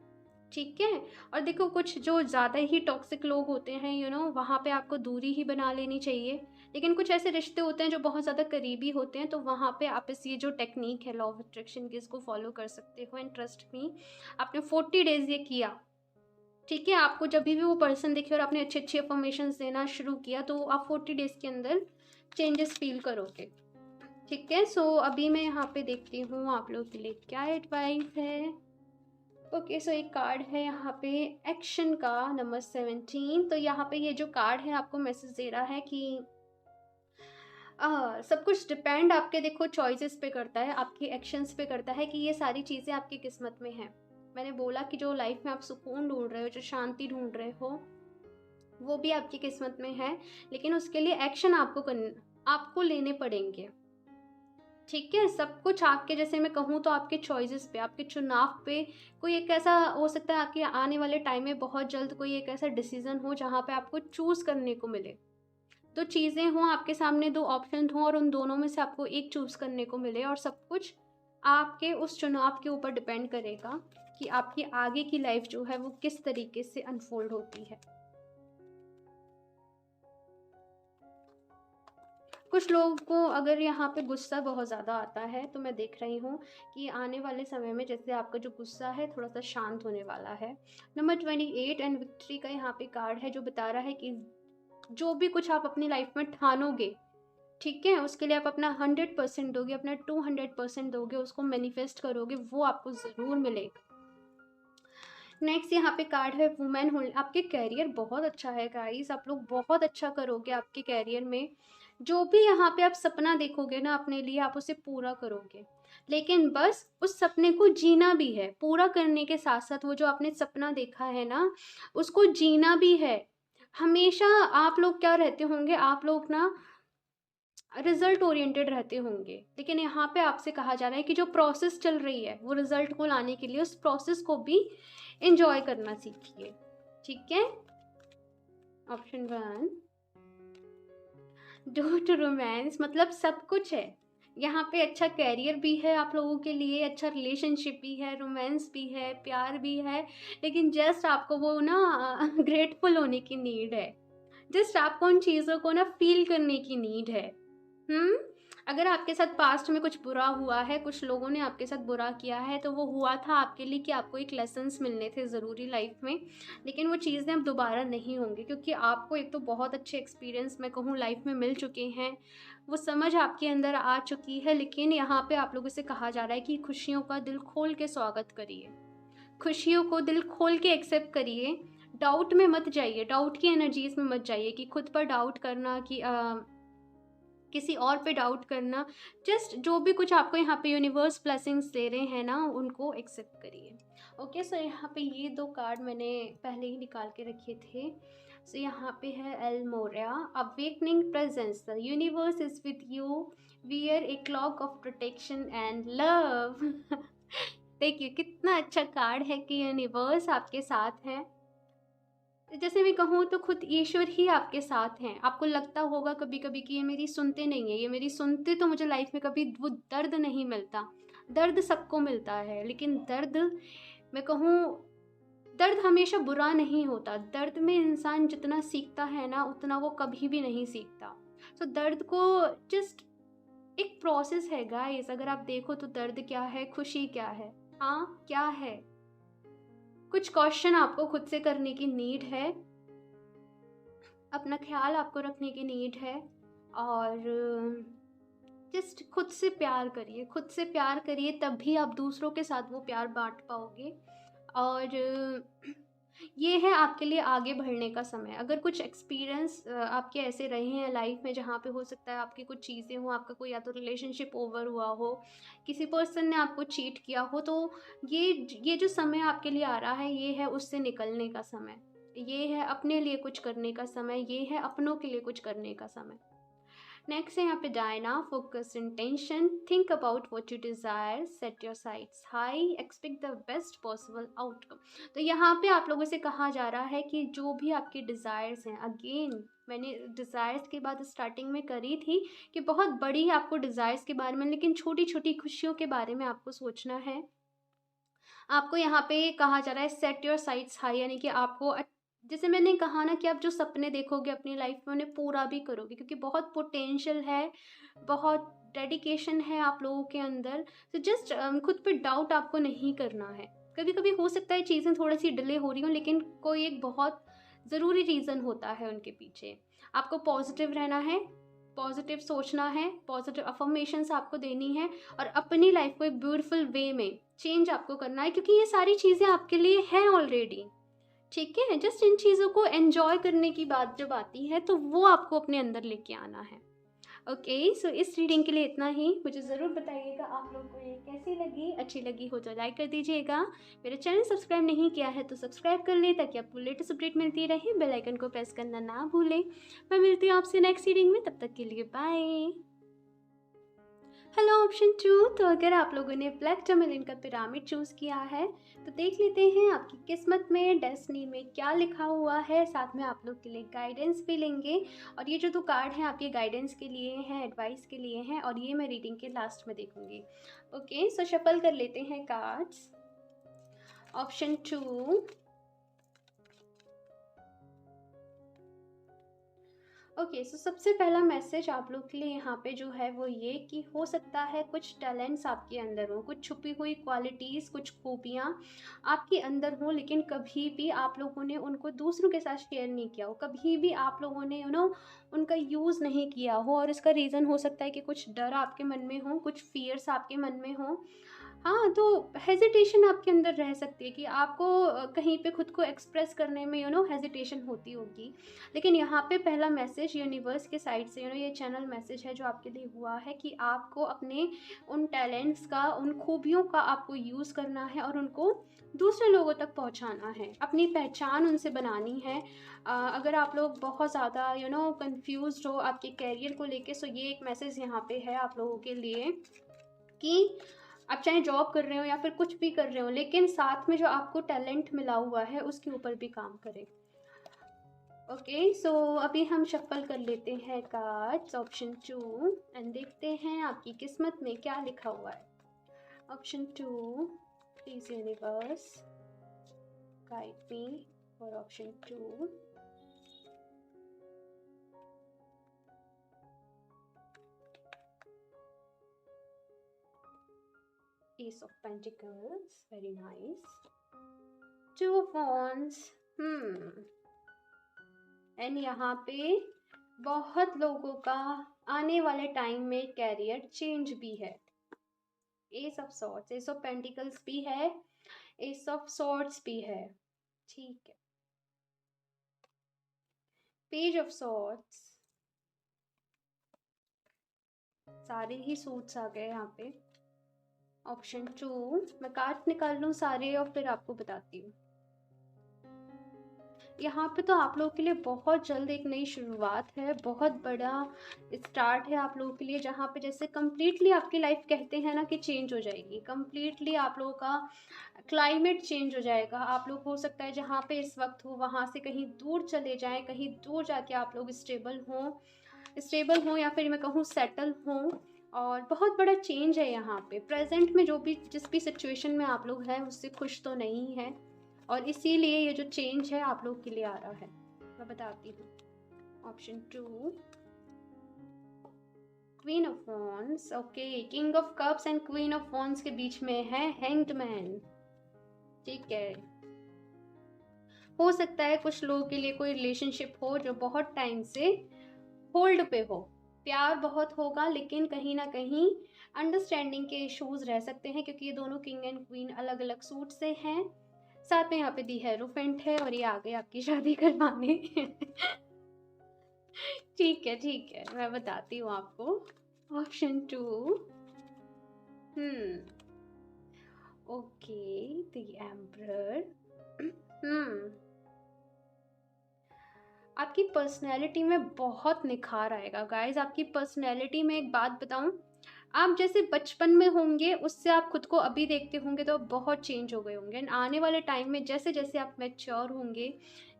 ठीक है। और देखो, कुछ जो ज़्यादा ही टॉक्सिक लोग होते हैं, वहाँ पे आपको दूरी ही बना लेनी चाहिए। लेकिन कुछ ऐसे रिश्ते होते हैं जो बहुत ज़्यादा करीबी होते हैं, तो वहाँ पे आप ये जो टेक्निक है लॉ ऑफ अट्रैक्शन की, इसको फॉलो कर सकते हो। एंड ट्रस्ट मी, आपने 40 डेज ये किया, ठीक है, आपको जब भी वो पर्सन दिखे और आपने अच्छे अच्छे अफर्मेशंस देना शुरू किया, तो आप 40 डेज के अंदर चेंजेस फील करोगे। ठीक है। सो अभी मैं यहाँ पे देखती हूँ आप लोग के लिए क्या एडवाइस है। ओके, सो एक कार्ड है यहाँ पे एक्शन का नंबर 17। तो यहाँ पे ये जो कार्ड है आपको मैसेज दे रहा है कि सब कुछ डिपेंड आपके, देखो, चॉइसेस पे करता है, आपकी एक्शंस पे करता है कि ये सारी चीज़ें आपकी किस्मत में हैं। मैंने बोला कि जो लाइफ में आप सुकून ढूंढ रहे हो, जो शांति ढूंढ रहे हो, वो भी आपकी किस्मत में है, लेकिन उसके लिए एक्शन आपको लेने पड़ेंगे। ठीक है, सब कुछ आपके, जैसे मैं कहूँ तो आपके चॉइसेस पे, आपके चुनाव पे। कोई एक ऐसा हो सकता है आपके आने वाले टाइम में बहुत जल्द कोई एक ऐसा डिसीजन हो जहाँ पे आपको चूज़ करने को मिले। दो चीज़ें हों आपके सामने, दो ऑप्शन हों और उन दोनों में से आपको एक चूज़ करने को मिले, और सब कुछ आपके उस चुनाव के ऊपर डिपेंड करेगा कि आपकी आगे की लाइफ जो है वो किस तरीके से अनफोल्ड होती है। कुछ लोगों को अगर यहाँ पे गुस्सा बहुत ज़्यादा आता है, तो मैं देख रही हूँ कि आने वाले समय में जैसे आपका जो गुस्सा है थोड़ा सा शांत होने वाला है। नंबर 28 एंड विक्ट्री का यहाँ पे कार्ड है, जो बता रहा है कि जो भी कुछ आप अपनी लाइफ में ठानोगे, ठीक है, उसके लिए आप अपना 100% दोगे, अपना 200% दोगे, उसको मैनिफेस्ट करोगे, वो आपको ज़रूर मिलेगा। नेक्स्ट यहाँ पे कार्ड है वुमेन होल्ड। आपके कैरियर बहुत अच्छा है गाइस, आप लोग बहुत अच्छा करोगे आपके कैरियर में। जो भी यहाँ पे आप सपना देखोगे ना अपने लिए, आप उसे पूरा करोगे, लेकिन बस उस सपने को जीना भी है। पूरा करने के साथ साथ वो जो आपने सपना देखा है ना, उसको जीना भी है। हमेशा आप लोग क्या रहते होंगे, आप लोग ना रिजल्ट ओरिएंटेड रहते होंगे, लेकिन यहाँ पे आपसे कहा जा रहा है कि जो प्रोसेस चल रही है वो रिजल्ट को लाने के लिए, उस प्रोसेस को भी एंजॉय करना सीखिए। ठीक है। ऑप्शन 1, डू टू रोमांस, मतलब सब कुछ है यहाँ पे। अच्छा कैरियर भी है आप लोगों के लिए, अच्छा रिलेशनशिप भी है, रोमांस भी है, प्यार भी है, लेकिन जस्ट आपको वो ना ग्रेटफुल होने की नीड है। जस्ट आपको उन चीज़ों को ना फील करने की नीड है। अगर आपके साथ पास्ट में कुछ बुरा हुआ है, कुछ लोगों ने आपके साथ बुरा किया है, तो वो हुआ था आपके लिए कि आपको एक लेसन्स मिलने थे ज़रूरी लाइफ में, लेकिन वो चीज़ें अब दोबारा नहीं होंगी, क्योंकि आपको एक तो बहुत अच्छे एक्सपीरियंस मैं कहूँ लाइफ में मिल चुके हैं, वो समझ आपके अंदर आ चुकी है। लेकिन यहाँ पे आप लोगों से कहा जा रहा है कि खुशियों का दिल खोल के स्वागत करिए, खुशियों को दिल खोल के एक्सेप्ट करिए। डाउट में मत जाइए, डाउट की एनर्जीज में मत जाइए कि खुद पर डाउट करना, कि किसी और पे डाउट करना। जस्ट जो भी कुछ आपको यहाँ पे यूनिवर्स ब्लेसिंग्स दे रहे हैं ना, उनको एक्सेप्ट करिए। ओके, सो यहाँ पे ये 2 कार्ड मैंने पहले ही निकाल के रखे थे। सो यहाँ पे है El Morya, awakening presence, the universe is with you, wear a cloak of protection and love. देखिए कितना अच्छा कार्ड है कि यूनिवर्स आपके साथ है। जैसे मैं कहूँ तो खुद ईश्वर ही आपके साथ हैं। आपको लगता होगा कभी कभी कि ये मेरी सुनते नहीं है, ये मेरी सुनते, तो मुझे लाइफ में कभी वो दर्द नहीं मिलता। दर्द सबको मिलता है, लेकिन दर्द, मैं कहूँ, दर्द हमेशा बुरा नहीं होता। दर्द में इंसान जितना सीखता है ना, उतना वो कभी भी नहीं सीखता। तो दर्द को जस्ट एक प्रोसेस है गाइस। अगर आप देखो तो दर्द क्या है, खुशी क्या है, हाँ क्या है, कुछ क्वेश्चन आपको खुद से करने की नीड है। अपना ख्याल आपको रखने की नीड है। और जस्ट खुद से प्यार करिए, खुद से प्यार करिए, तभी आप दूसरों के साथ वो प्यार बाँट पाओगे। और ये है आपके लिए आगे बढ़ने का समय। अगर कुछ एक्सपीरियंस आपके ऐसे रहे हैं लाइफ में जहाँ पे हो सकता है आपकी कुछ चीज़ें हों, आपका कोई या तो रिलेशनशिप ओवर हुआ हो, किसी पर्सन ने आपको चीट किया हो, तो ये जो समय आपके लिए आ रहा है, ये है उससे निकलने का समय। ये है अपने लिए कुछ करने का समय, ये है अपनों के लिए कुछ करने का समय। नेक्स्ट है यहाँ पे Diana, focus intention, think about what you desire, set your sites high, expect the best possible outcome. तो यहाँ पे आप लोगों से कहा जा रहा है कि जो भी आपके डिज़ायर्स हैं, अगेन मैंने डिज़ायर्स की बात स्टार्टिंग में करी थी कि बहुत बड़ी आपको डिज़ायर्स के बारे में, लेकिन छोटी छोटी खुशियों के बारे में आपको सोचना है। आपको यहाँ पे कहा जा रहा है सेट योर साइट्स हाई, यानी कि आपको जैसे मैंने कहा ना कि आप जो सपने देखोगे अपनी लाइफ में उन्हें पूरा भी करोगे, क्योंकि बहुत पोटेंशियल है, बहुत डेडिकेशन है आप लोगों के अंदर। तो जस्ट खुद पे डाउट आपको नहीं करना है। कभी कभी हो सकता है चीज़ें थोड़ी सी डिले हो रही हों, लेकिन कोई एक बहुत ज़रूरी रीज़न होता है उनके पीछे। आपको पॉजिटिव रहना है, पॉजिटिव सोचना है, पॉजिटिव अफर्मेशंस आपको देनी है, और अपनी लाइफ को एक ब्यूटीफुल वे में चेंज आपको करना है, क्योंकि ये सारी चीज़ें आपके लिए हैं ऑलरेडी। ठीक है, जस्ट इन चीज़ों को एन्जॉय करने की बात जब आती है तो वो आपको अपने अंदर लेके आना है। ओके, सो इस रीडिंग के लिए इतना ही। मुझे ज़रूर बताइएगा आप लोगों को ये कैसी लगी। अच्छी लगी हो तो लाइक कर दीजिएगा। मेरा चैनल सब्सक्राइब नहीं किया है तो सब्सक्राइब कर लें, ताकि आपको लेटेस्ट अपडेट मिलती रहे। बेल आइकन को प्रेस करना ना भूलें। मैं मिलती हूँ आपसे नेक्स्ट रीडिंग में, तब तक के लिए बाय। हेलो ऑप्शन 2, तो अगर आप लोगों ने ब्लैक टर्मलिन का पिरामिड चूज़ किया है तो देख लेते हैं आपकी किस्मत में, डेस्टिनी में क्या लिखा हुआ है। साथ में आप लोग के लिए गाइडेंस भी लेंगे, और ये जो 2 कार्ड हैं आपके गाइडेंस के लिए हैं, एडवाइस के लिए हैं, और ये मैं रीडिंग के लास्ट में देखूंगी। ओके, सो शफल कर लेते हैं कार्ड्स। ऑप्शन 2, ओके, सो सबसे पहला मैसेज आप लोग के लिए यहाँ पे जो है वो ये कि हो सकता है कुछ टैलेंट्स आपके अंदर हो, कुछ छुपी हुई क्वालिटीज़, कुछ खूबियाँ आपके अंदर हो, लेकिन कभी भी आप लोगों ने उनको दूसरों के साथ शेयर नहीं किया हो, कभी भी आप लोगों ने उनका यूज़ नहीं किया हो। और इसका रीज़न हो सकता है कि कुछ डर आपके मन में हो, कुछ फियर्स आपके मन में हो। हाँ, तो हेजिटेशन आपके अंदर रह सकती है कि आपको कहीं पे खुद को एक्सप्रेस करने में हेजिटेशन होती होगी। लेकिन यहाँ पे पहला मैसेज यूनिवर्स के साइड से ये चैनल मैसेज है जो आपके लिए हुआ है कि आपको अपने उन टैलेंट्स का, उन खूबियों का आपको यूज़ करना है और उनको दूसरे लोगों तक पहुँचाना है, अपनी पहचान उनसे बनानी है। अगर आप लोग बहुत ज़्यादा कंफ्यूज्ड हो आपके कैरियर को लेके, सो ये एक मैसेज यहाँ पे है आप लोगों के लिए कि आप चाहे जॉब कर रहे हो या फिर कुछ भी कर रहे हो, लेकिन साथ में जो आपको टैलेंट मिला हुआ है उसके ऊपर भी काम करें। ओके, सो अभी हम शफल कर लेते हैं कार्ड्स, ऑप्शन 2, एंड देखते हैं आपकी किस्मत में क्या लिखा हुआ है। Option 2, please universe guide me for option 2। Ace of Pentacles, very nice. 2 of Wands, and यहाँ पे बहुत लोगों का आने वाले टाइम में कैरियर चेंज भी है। S of swords, S of pentacles भी है, एस ऑफ सॉर्ड्स भी है। ठीक है, पेज ऑफ सॉर्ड्स, सारे ही सूट्स आ गए यहाँ पे। ऑप्शन 2, मैं कार्ड निकाल लूँ सारे और फिर आपको बताती हूँ। यहाँ पे तो आप लोगों के लिए बहुत जल्द एक नई शुरुआत है, बहुत बड़ा स्टार्ट है आप लोगों के लिए, जहाँ पे जैसे कम्प्लीटली आपकी लाइफ कहते हैं ना कि चेंज हो जाएगी, कम्प्लीटली आप लोगों का क्लाइमेट चेंज हो जाएगा। आप लोग हो सकता है जहाँ पे इस वक्त हो वहाँ से कहीं दूर चले जाएं, कहीं दूर जाके आप लोग स्टेबल हों या फिर मैं कहूँ सेटल हों। और बहुत बड़ा चेंज है यहाँ पे। प्रेजेंट में जिस भी सिचुएशन में आप लोग हैं उससे खुश तो नहीं है, और इसीलिए ये जो चेंज है आप लोग के लिए आ रहा है। मैं बताती हूँ। Option 2, queen of wands, okay, king of cups and queen of wands के बीच में है हैंग्ड मैन। ठीक है, हो सकता है कुछ लोगों के लिए कोई रिलेशनशिप हो जो बहुत टाइम से होल्ड पे हो। प्यार बहुत होगा लेकिन कहीं न कहीं अंडरस्टैंडिंग के इश्यूज़ रह सकते हैं, क्योंकि ये दोनों किंग एंड क्वीन अलग-अलग सूट से हैं। साथ में यहाँ पे दी हेरोफेंट है और ये आ गए आपकी शादी करवाने। ठीक है, मैं बताती हूँ आपको। ऑप्शन 2। हुँ, ओके, द एम्परर। हुँ, आपकी पर्सनैलिटी में बहुत निखार आएगा गाइज़। आपकी पर्सनैलिटी में एक बात बताऊँ, आप जैसे बचपन में होंगे उससे आप खुद को अभी देखते होंगे तो आप बहुत चेंज हो गए होंगे, एंड आने वाले टाइम में जैसे-जैसे आप मैच्योर होंगे,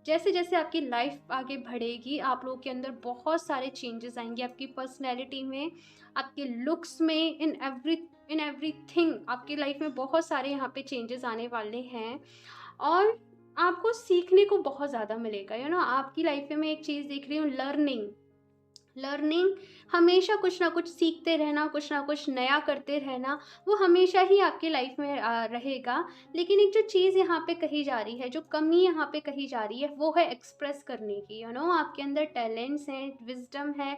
जैसे-जैसे आपकी लाइफ आगे बढ़ेगी, आप लोगों के अंदर बहुत सारे चेंजेस आएँगे, आपकी पर्सनैलिटी में, आपके लुक्स में, इन एवरीथिंग आपकी लाइफ में बहुत सारे यहाँ पे चेंजेस आने वाले हैं। और आपको सीखने को बहुत ज़्यादा मिलेगा, आपकी लाइफ में मैं एक चीज़ देख रही हूँ, लर्निंग। लर्निंग, हमेशा कुछ ना कुछ सीखते रहना, कुछ ना कुछ नया करते रहना, वो हमेशा ही आपकी लाइफ में रहेगा। लेकिन एक जो चीज़ यहाँ पे कही जा रही है, जो कमी यहाँ पे कही जा रही है, वो है एक्सप्रेस करने की। आपके अंदर टैलेंट्स हैं, विज़डम है,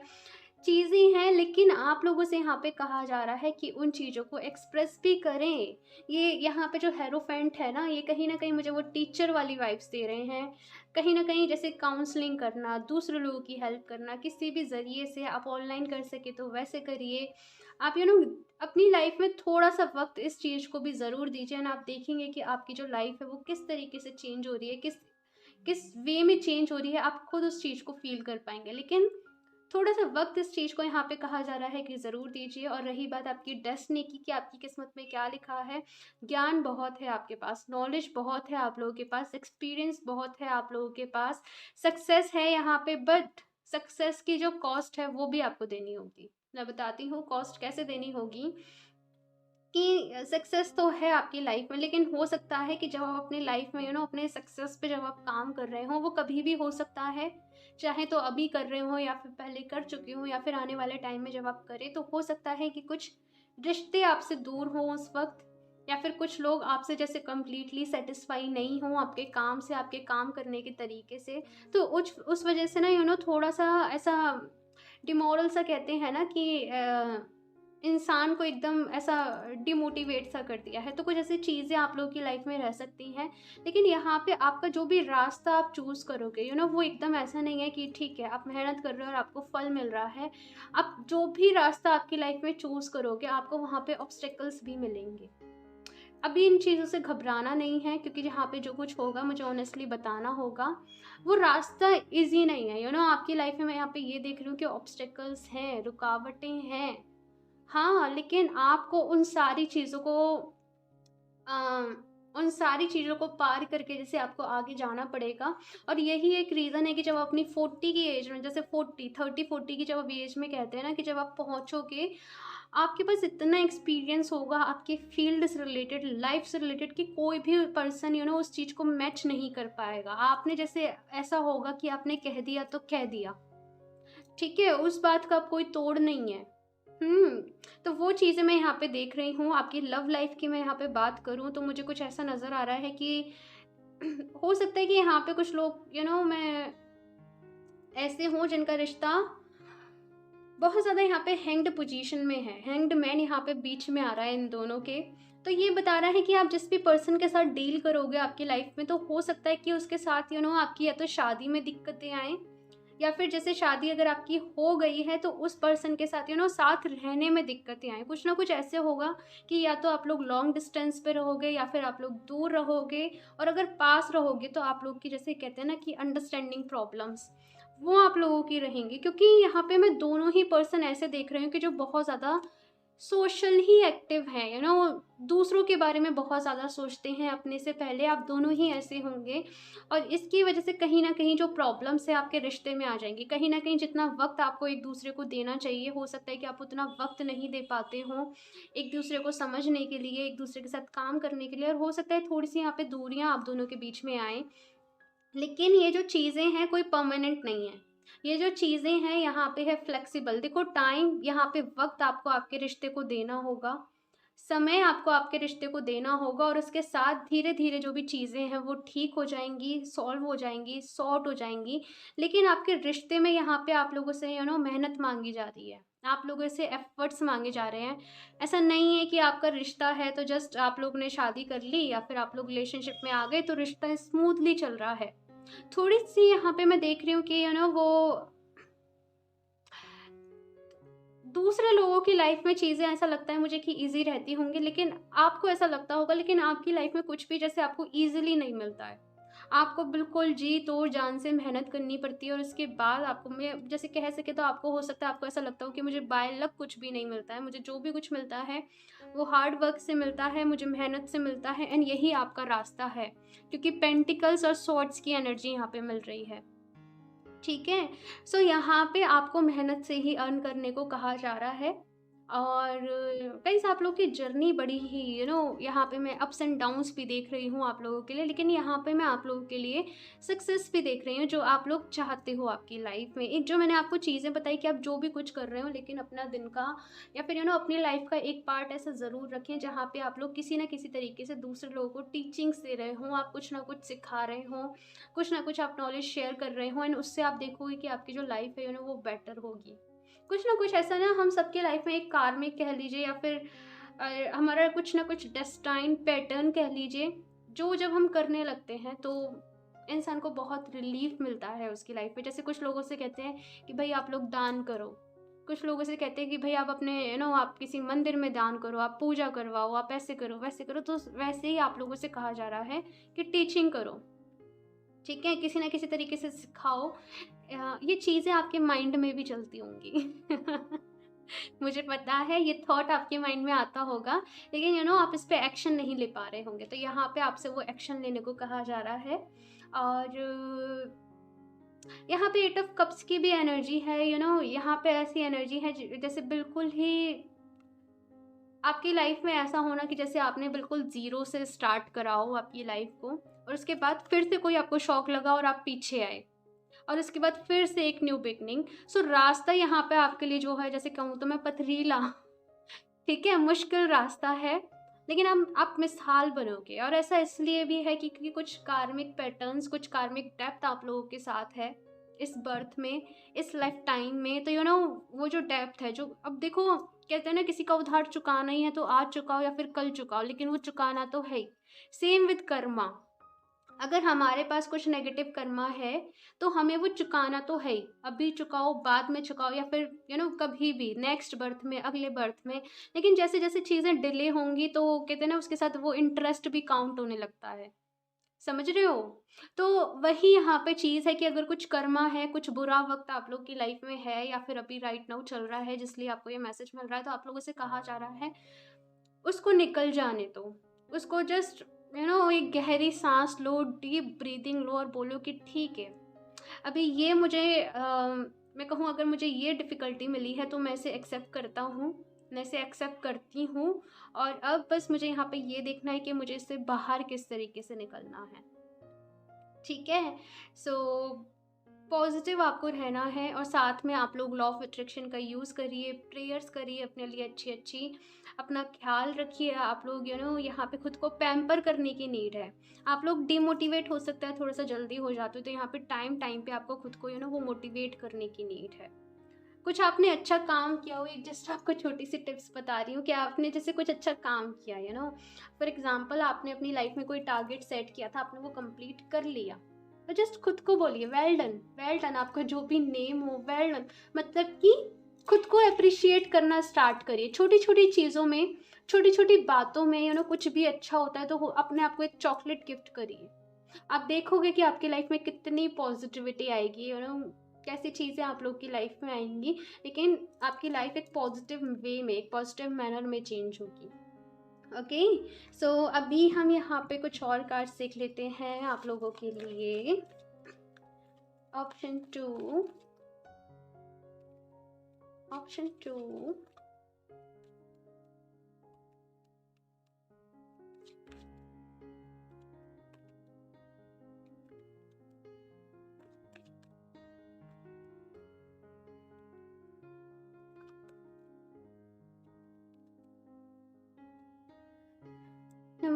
चीज़ें हैं, लेकिन आप लोगों से यहाँ पे कहा जा रहा है कि उन चीज़ों को एक्सप्रेस भी करें। ये यहाँ पे जो हेरोफेंट है ना, ये कहीं न कहीं मुझे वो टीचर वाली वाइब्स दे रहे हैं। कहीं न कहीं जैसे काउंसलिंग करना, दूसरे लोगों की हेल्प करना, किसी भी ज़रिए से आप ऑनलाइन कर सकें तो वैसे करिए। आप अपनी लाइफ़ में थोड़ा-सा वक़्त इस चीज़ को भी ज़रूर दीजिए, एंड आप देखेंगे कि आपकी जो लाइफ़ है वो किस तरीके से चेंज हो रही है, किस किस वे में चेंज हो रही है, आप खुद उस चीज़ को फ़ील कर पाएँगे। लेकिन थोड़ा-सा वक़्त इस चीज़ को यहाँ पे कहा जा रहा है कि ज़रूर दीजिए। और रही बात आपकी डेस्टिनी की कि आपकी किस्मत में क्या लिखा है, ज्ञान बहुत है आपके पास, नॉलेज बहुत है आप लोगों के पास, एक्सपीरियंस बहुत है आप लोगों के पास, सक्सेस है यहाँ पे, बट सक्सेस की जो कॉस्ट है वो भी आपको देनी होगी। मैं बताती हूँ कॉस्ट कैसे देनी होगी। कि सक्सेस तो है आपकी लाइफ में, लेकिन हो सकता है कि जब आप अपनी लाइफ में अपने सक्सेस पे जब आप काम कर रहे हो, वो कभी भी हो सकता है। चाहे तो अभी कर रहे हो या फिर पहले कर चुके हो या फिर आने वाले टाइम में जब आप करें, तो हो सकता है कि कुछ रिश्ते आपसे दूर हों उस वक़्त, या फिर कुछ लोग आपसे जैसे कंप्लीटली सैटिस्फाई नहीं हों आपके काम से, आपके काम करने के तरीके से। तो उस वज़ह से ना थोड़ा-सा ऐसा डिमोरल सा कहते हैं ना कि इंसान को एकदम ऐसा डिमोटिवेट सा कर दिया है। तो कुछ ऐसी चीज़ें आप लोगों की लाइफ में रह सकती हैं। लेकिन यहाँ पे आपका जो भी रास्ता आप चूज़ करोगे, वो एकदम ऐसा नहीं है कि ठीक है, आप मेहनत कर रहे हो और आपको फल मिल रहा है। आप जो भी रास्ता आपकी लाइफ में चूज़ करोगे, आपको वहाँ पे ऑब्स्टेकल्स भी मिलेंगे। अभी इन चीज़ों से घबराना नहीं है, क्योंकि जहाँ पे जो कुछ होगा मुझे ऑनेस्टली बताना होगा। वो रास्ता ईज़ी नहीं है, आपकी लाइफ में मैं यहाँ पे ये देख रही हूँ कि ऑब्स्टेकल्स हैं, रुकावटें हैं। हाँ, लेकिन आपको अ, उन सारी चीज़ों को पार करके जैसे आपको आगे जाना पड़ेगा। और यही एक रीज़न है कि जब आप अपनी 40 की एज में, जैसे 40, 30-40 की जब आप एज में कहते हैं ना कि जब आप पहुँचोगे, आपके पास इतना एक्सपीरियंस होगा आपके फील्ड से रिलेटेड, लाइफ़ से रिलेटेड, कि कोई भी पर्सन उस चीज़ को मैच नहीं कर पाएगा। आपने जैसे ऐसा होगा कि आपने कह दिया तो कह दिया। ठीक है? उस बात का अब कोई तोड़ नहीं है। हुँ, तो वो चीज़ें मैं यहाँ पे देख रही हूँ। आपकी लव लाइफ़ की मैं यहाँ पे बात करूँ तो मुझे कुछ ऐसा नज़र आ रहा है कि हो सकता है कि यहाँ पे कुछ लोग मैं ऐसे हों जिनका रिश्ता बहुत ज़्यादा यहाँ पे हैंग्ड पोज़ीशन में है। हैंग्ड मैन यहाँ पे बीच में आ रहा है इन दोनों के। तो ये बता रहा है कि आप जिस भी पर्सन के साथ डील करोगे आपकी लाइफ़ में, तो हो सकता है कि उसके साथ आपकी या तो शादी में दिक्कतें आएँ, या फिर जैसे शादी अगर आपकी हो गई है तो उस पर्सन के साथ साथ रहने में दिक्कतें आएँ। कुछ ना कुछ ऐसे होगा कि या तो आप लोग लॉन्ग डिस्टेंस पे रहोगे या फिर आप लोग दूर रहोगे, और अगर पास रहोगे तो आप लोग की जैसे कहते हैं ना कि अंडरस्टैंडिंग प्रॉब्लम्स, वो आप लोगों की रहेंगी। क्योंकि यहाँ पे मैं दोनों ही पर्सन ऐसे देख रही हूँ कि जो बहुत ज़्यादा सोशल ही एक्टिव हैं, दूसरों के बारे में बहुत ज़्यादा सोचते हैं अपने से पहले, आप दोनों ही ऐसे होंगे। और इसकी वजह से कहीं न कहीं जो प्रॉब्लम्स है आपके रिश्ते में आ जाएँगी। कहीं न कहीं जितना वक़्त आपको एक-दूसरे को देना चाहिए, हो सकता है कि आप उतना वक़्त नहीं दे पाते हो, एक-दूसरे को समझने के लिए, एक-दूसरे के साथ काम करने के लिए, और हो सकता है थोड़ी-सी यहाँ पे दूरियाँ आप दोनों के बीच में आएँ। लेकिन ये जो चीज़ें हैं कोई परमानेंट नहीं है। ये जो चीज़ें हैं यहाँ पे है फ्लेक्सिबल। देखो, टाइम यहाँ पे वक़्त आपको आपके रिश्ते को देना होगा। समय आपको आपके रिश्ते को देना होगा और उसके साथ धीरे-धीरे जो भी चीज़ें हैं वो ठीक हो जाएँगी, सॉल्व हो जाएँगी, सॉर्ट हो जाएँगी। लेकिन आपके रिश्ते में यहाँ पे आप लोगों से मेहनत माँगी जा रही है। आप लोगों से एफ़र्ट्स माँगे जा रहे हैं। ऐसा नहीं है कि आपका रिश्ता है तो जस्ट आप लोग ने शादी कर ली या फिर आप लोग रिलेशनशिप में आ गए तो रिश्ता स्मूथली चल रहा है। थोड़ी-सी यहाँ पे मैं देख रही हूँ कि वो दूसरे लोगों की लाइफ में चीज़ें ऐसा लगता है मुझे कि ईज़ी रहती होंगी, लेकिन आपको ऐसा लगता होगा, लेकिन आपकी लाइफ में कुछ भी जैसे आपको ईज़िली नहीं मिलता है। आपको बिल्कुल जी तोड़ जान से मेहनत करनी पड़ती है और उसके बाद आपको मैं जैसे कह सके तो आपको हो सकता है आपको ऐसा लगता हो कि मुझे बाय लक कुछ भी नहीं मिलता है। मुझे जो भी कुछ मिलता है, वो हार्ड वर्क से मिलता है, मुझे मेहनत से मिलता है एंड यही आपका रास्ता है। क्योंकि पेंटिकल्स और स्वॉर्ड्स की एनर्जी यहाँ पे मिल रही है। ठीक है? सो यहाँ पे आपको मेहनत से ही अर्न करने को कहा जा रहा है और गाइस आप लोग की जर्नी बड़ी ही यहाँ पे मैं अप्स एंड डाउन्स भी देख रही हूँ आप लोगों के लिए, लेकिन यहाँ पे मैं आप लोगों के लिए सक्सेस भी देख रही हूँ जो आप लोग चाहते हो आपकी लाइफ में। एक जो मैंने आपको चीज़ें बताई कि आप जो भी कुछ कर रहे हो, लेकिन अपना दिन का या फिर अपनी लाइफ का एक पार्ट ऐसा ज़रूर रखें जहाँ पे आप लोग किसी ना किसी तरीके से दूसरे लोगों को टीचिंग्स दे रहे हों, आप कुछ ना कुछ सिखा रहे हों, कुछ ना कुछ आप नॉलेज शेयर कर रहे हो एंड उससे आप देखोगे कि आपकी जो लाइफ है वो बेटर होगी। कुछ ना कुछ ऐसा ना हम सबके लाइफ में एक कार्मिक कह लीजिए या फिर हमारा कुछ ना कुछ डेस्टाइन पैटर्न कह लीजिए, जो जब हम करने लगते हैं तो इंसान को बहुत रिलीफ मिलता है उसकी लाइफ में। जैसे कुछ लोगों से कहते हैं कि भाई आप लोग दान करो, कुछ लोगों से कहते हैं कि भाई आप अपने आप किसी मंदिर में दान करो, आप पूजा करवाओ, आप ऐसे करो वैसे करो। तो वैसे ही आप लोगों से कहा जा रहा है कि टीचिंग करो, ठीक है? किसी न किसी तरीके से सिखाओ। ये चीज़ें आपके माइंड में भी चलती होंगी। मुझे पता है ये थॉट आपके माइंड में आता होगा, लेकिन आप इस पे एक्शन नहीं ले पा रहे होंगे। तो यहाँ पे आपसे वो एक्शन लेने को कहा जा रहा है और यहाँ पे 8 ऑफ कप्स की भी एनर्जी है। यहाँ पे ऐसी एनर्जी है जैसे बिल्कुल ही आपकी लाइफ में ऐसा होना कि जैसे आपने बिल्कुल ज़ीरो से स्टार्ट करा हो आपकी लाइफ को और उसके बाद फिर से कोई आपको शॉक लगा और आप पीछे आए और उसके बाद फिर से एक न्यू बिगनिंग। सो रास्ता यहाँ पे आपके लिए जो है, जैसे कहूँ तो मैं पथरीला, ठीक है, मुश्किल रास्ता है, लेकिन आप मिसाल बनोगे। और ऐसा इसलिए भी है कि क्योंकि कुछ कार्मिक पैटर्न्स, कुछ कार्मिक डेप्थ आप लोगों के साथ है इस बर्थ में, इस लाइफ टाइम में। तो वो जो डेप्थ है, जो अब देखो कहते हैं ना किसी का उधार चुकाना ही है तो आज चुकाओ या फिर कल चुकाओ, लेकिन वो चुकाना तो है ही। सेम विद कर्मा, अगर हमारे पास कुछ नेगेटिव कर्मा है तो हमें वो चुकाना तो है ही। अभी चुकाओ, बाद में चुकाओ या फिर कभी भी नेक्स्ट बर्थ में, अगले बर्थ में। लेकिन जैसे जैसे चीज़ें डिले होंगी तो कहते हैं ना उसके साथ वो इंटरेस्ट भी काउंट होने लगता है। समझ रहे हो? तो वही यहाँ पे चीज़ है कि अगर कुछ कर्मा है, कुछ बुरा वक्त आप लोग की लाइफ में है या फिर अभी राइट नाउ चल रहा है जिसलिए आपको ये मैसेज मिल रहा है, तो आप लोगों से कहा जा रहा है उसको निकल जाने दो। उसको जस्ट एक गहरी सांस लो, डीप ब्रीदिंग लो और बोलो कि ठीक है, अभी ये मुझे मैं कहूँ अगर मुझे ये डिफ़िकल्टी मिली है तो मैं इसे एक्सेप्ट करता हूँ, मैं इसे एक्सेप्ट करती हूँ और अब बस मुझे यहाँ पे ये देखना है कि मुझे इससे बाहर किस तरीके से निकलना है। ठीक है? सो पॉजिटिव आपको रहना है और साथ में आप लोग लॉ ऑफ अट्रैक्शन का यूज़ करिए, प्रेयर्स करिए अपने लिए अच्छी-अच्छी, अपना ख़्याल रखिए। आप लोग यहाँ पे खुद को पैम्पर करने की नीड है। आप लोग डिमोटिवेट हो सकता है, थोड़ा-सा जल्दी हो जाते हो, तो यहाँ पे टाइम पे आपको खुद को वो मोटिवेट करने की नीड है। कुछ आपने अच्छा काम किया हो, एक जस्ट आपको छोटी-सी टिप्स बता रही हूँ कि आपने जैसे कुछ अच्छा काम किया, फॉर एग्ज़ाम्पल आपने अपनी लाइफ़ में कोई टारगेट सेट किया था, आपने वो कंप्लीट कर लिया। तो जस्ट खुद को बोलिए वेल डन, आपका जो भी नेम हो वेल डन। मतलब कि खुद को एप्रिशिएट करना स्टार्ट करिए। छोटी-छोटी चीज़ों में, छोटी-छोटी बातों में कुछ भी अच्छा होता है तो वो अपने आप को एक चॉकलेट गिफ्ट करिए। आप देखोगे कि आपकी लाइफ़ में कितनी पॉज़िटिविटी आएगी, कैसी चीज़ें आप लोग की लाइफ़ में आएँगी, लेकिन आपकी लाइफ़ एक पॉज़िटिव वे में, एक पॉज़िटिव मैनर में चेंज होगी। ओके, सो अभी हम यहाँ पे कुछ और कार्ड्स देख लेते हैं आप लोगों के लिए। Option 2, option 2,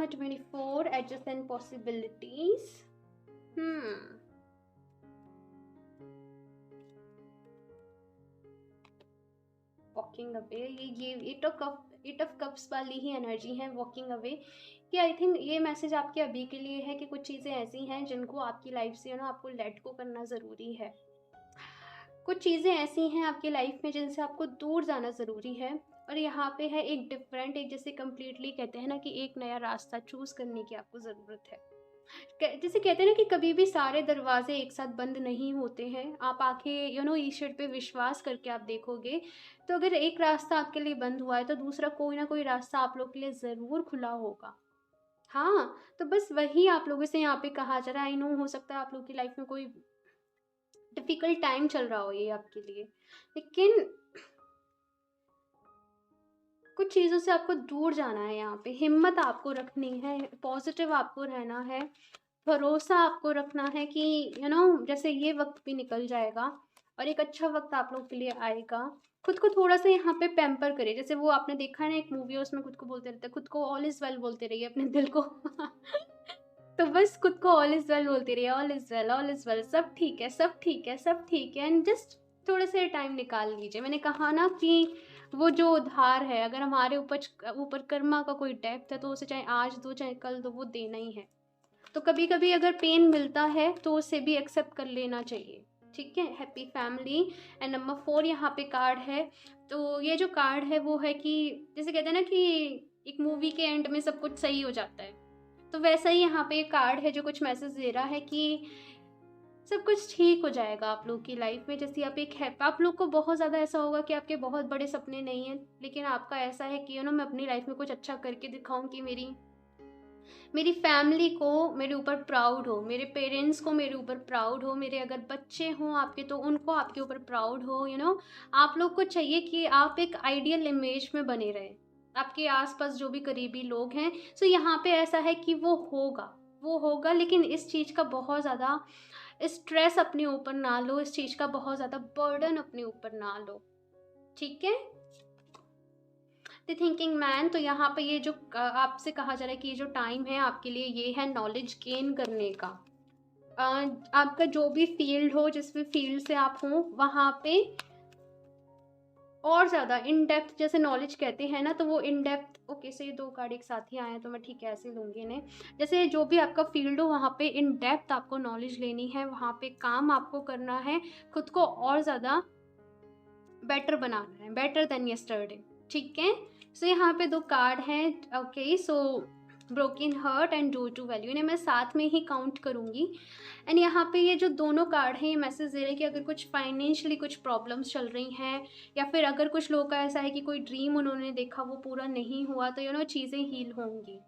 number 24, adjacent possibilities. Walking away, ये एट ऑफ कप्स वाली ही एनर्जी है, वॉकिंग अवे। कि आई थिंक ये मैसेज आपके अभी के लिए है कि कुछ चीज़ें ऐसी हैं जिनको आपकी लाइफ से आपको लेट गो करना ज़रूरी है। कुछ चीज़ें ऐसी हैं आपकी लाइफ में जिनसे आपको दूर जाना ज़रूरी है। और यहाँ पे है एक डिफरेंट, एक जैसे कम्प्लीटली कहते हैं ना कि एक नया रास्ता चूज़ करने की आपको ज़रूरत है। जैसे कहते हैं ना कि कभी भी सारे दरवाजे एक साथ बंद नहीं होते हैं। आप आके ईश्वर पे विश्वास करके आप देखोगे तो अगर एक रास्ता आपके लिए बंद हुआ है तो दूसरा कोई ना कोई रास्ता आप लोग के लिए ज़रूर खुला होगा। हाँ, तो बस वही आप लोगों से यहाँ पे कहा जा रहा है। आई नो हो सकता है आप लोग की लाइफ में कोई डिफ़िकल्ट टाइम चल रहा हो ये आपके लिए, लेकिन कुछ चीज़ों से आपको दूर जाना है। यहाँ पे हिम्मत आपको रखनी है, पॉजिटिव आपको रहना है, भरोसा आपको रखना है कि जैसे ये वक्त भी निकल जाएगा और एक अच्छा वक्त आप लोग के लिए आएगा। खुद को थोड़ा सा यहाँ पे पैम्पर करिए। जैसे वो आपने देखा है ना, एक मूवी है उसमें खुद को बोलते रहते हैं, खुद को ऑल इज़ वेल बोलते रहिए अपने दिल को तो बस खुद को ऑल इज़ वेल बोलते रहिए, all is well, all is well, सब ठीक है, सब ठीक है, सब ठीक है। एंड जस्ट थोड़े से टाइम निकाल लीजिए। मैंने कहा ना कि वो जो धार है, अगर हमारे ऊपर कर्मा का कोई डेप्थ है तो उसे चाहे आज दो चाहे कल दो, वो देना ही है। तो कभी कभी अगर पेन मिलता है तो उसे भी एक्सेप्ट कर लेना चाहिए, ठीक है। Happy family. एंड नंबर 4 यहाँ पे कार्ड है। तो ये जो कार्ड है वो है कि जैसे कहते हैं ना कि एक मूवी के एंड में सब कुछ सही हो जाता है, तो वैसा ही यहाँ पे एक कार्ड है जो कुछ मैसेज दे रहा है कि सब कुछ ठीक हो जाएगा आप लोग की लाइफ में। जैसे आप एक है, आप लोग को बहुत ज़्यादा ऐसा होगा कि आपके बहुत बड़े सपने नहीं हैं, लेकिन आपका ऐसा है कि मैं अपनी लाइफ में कुछ अच्छा करके दिखाऊं कि मेरी फैमिली को मेरे ऊपर प्राउड हो, मेरे पेरेंट्स को मेरे ऊपर प्राउड हो, मेरे अगर बच्चे हों आपके तो उनको आपके ऊपर प्राउड हो। आप लोग को चाहिए कि आप एक आइडियल इमेज में बने रहें, आपके आसपास जो भी करीबी लोग हैं। सो यहाँ पे ऐसा है कि वो होगा, लेकिन इस चीज़ का बहुत ज़्यादा स्ट्रेस अपने ऊपर ना लो, इस चीज़ का बहुत ज़्यादा बर्डन अपने ऊपर ना लो, ठीक है। द थिंकिंग मैन, तो यहाँ पे ये जो आपसे कहा जा रहा है कि ये जो टाइम है आपके लिए ये है नॉलेज गेन करने का। आपका जो भी फील्ड हो, जिस भी फील्ड से आप हो वहाँ पे और ज़्यादा इन डेप्थ, जैसे नॉलेज कहते हैं ना, तो वो इन डेप्थ। ओके, से ये 2 कार्ड एक साथ ही आए हैं तो मैं ठीक है ऐसे लूँगी इन्हें। जैसे जो भी आपका फील्ड हो वहाँ पे इन डेप्थ आपको नॉलेज लेनी है, वहाँ पे काम आपको करना है, खुद को और ज़्यादा बेटर बनाना है, बेटर देन यस्टरडे, ठीक है। सो यहाँ पे 2 कार्ड हैं। Okay, so broken heart and do to value, इन्हें मैं साथ में ही काउंट करूँगी। एंड यहाँ पे ये जो दोनों कार्ड हैं ये मैसेज दे रहे हैं कि अगर कुछ फाइनेंशियली कुछ प्रॉब्लम्स चल रही हैं, या फिर अगर कुछ लोगों का ऐसा है कि कोई ड्रीम उन्होंने देखा वो पूरा नहीं हुआ, तो चीज़ें हील होंगी।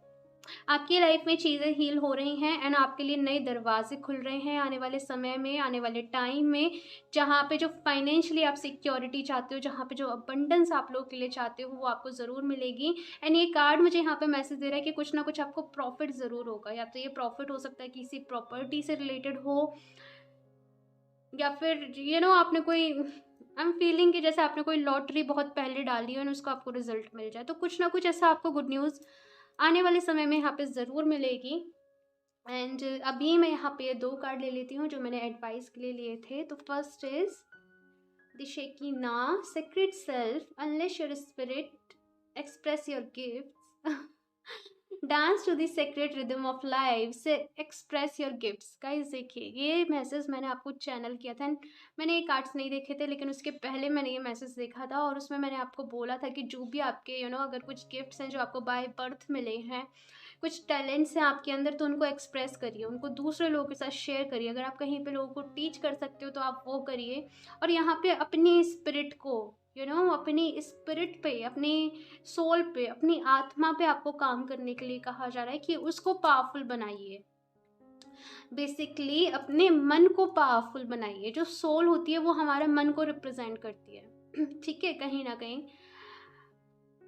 आपकी लाइफ में चीज़ें हील हो रही हैं एंड आपके लिए नए दरवाजे खुल रहे हैं आने वाले समय में, आने वाले टाइम में। जहाँ पे जो फाइनेंशियली आप सिक्योरिटी चाहते हो, जहाँ पे जो अबंडेंस आप लोग के लिए चाहते हो, वो आपको ज़रूर मिलेगी। एंड ये कार्ड मुझे यहाँ पे मैसेज दे रहा है कि कुछ ना कुछ आपको प्रॉफिट ज़रूर होगा। या तो ये प्रॉफिट हो सकता है किसी प्रॉपर्टी से रिलेटेड हो, या फिर आपने कोई, आई एम फीलिंग कि जैसे आपने कोई लॉटरी बहुत पहले डाली है और उसको आपको रिजल्ट मिल जाए, तो कुछ ना कुछ ऐसा आपको गुड न्यूज़ आने वाले समय में यहाँ पे ज़रूर मिलेगी। एंड अभी मैं यहाँ पे 2 कार्ड ले लेती हूँ जो मैंने एडवाइस के लिए लिए थे। तो first is the Shekina, secret self, unleash your spirit express your gifts, dance to the secret rhythm of life से एक्सप्रेस योर गिफ्ट्स। गाइस देखिए, ये मैसेज मैंने आपको चैनल किया था। मैंने ये कार्ड्स नहीं देखे थे, लेकिन उसके पहले मैंने ये मैसेज देखा था और उसमें मैंने आपको बोला था कि जो भी आपके अगर कुछ गिफ्ट्स हैं जो आपको बाय बर्थ मिले हैं, कुछ टैलेंट्स हैं आपके अंदर, तो उनको एक्सप्रेस करिए, उनको दूसरे लोगों के साथ शेयर करिए। अगर आप कहीं पे लोगों को टीच कर सकते हो तो आप वो करिए। और यहाँ पे अपनी स्पिरिट को अपनी स्पिरिट पे, अपनी सोल पे, अपनी आत्मा पे आपको काम करने के लिए कहा जा रहा है कि उसको पावरफुल बनाइए। बेसिकली अपने मन को पावरफुल बनाइए। जो सोल होती है वो हमारे मन को रिप्रेजेंट करती है, ठीक है। कहीं ना कहीं,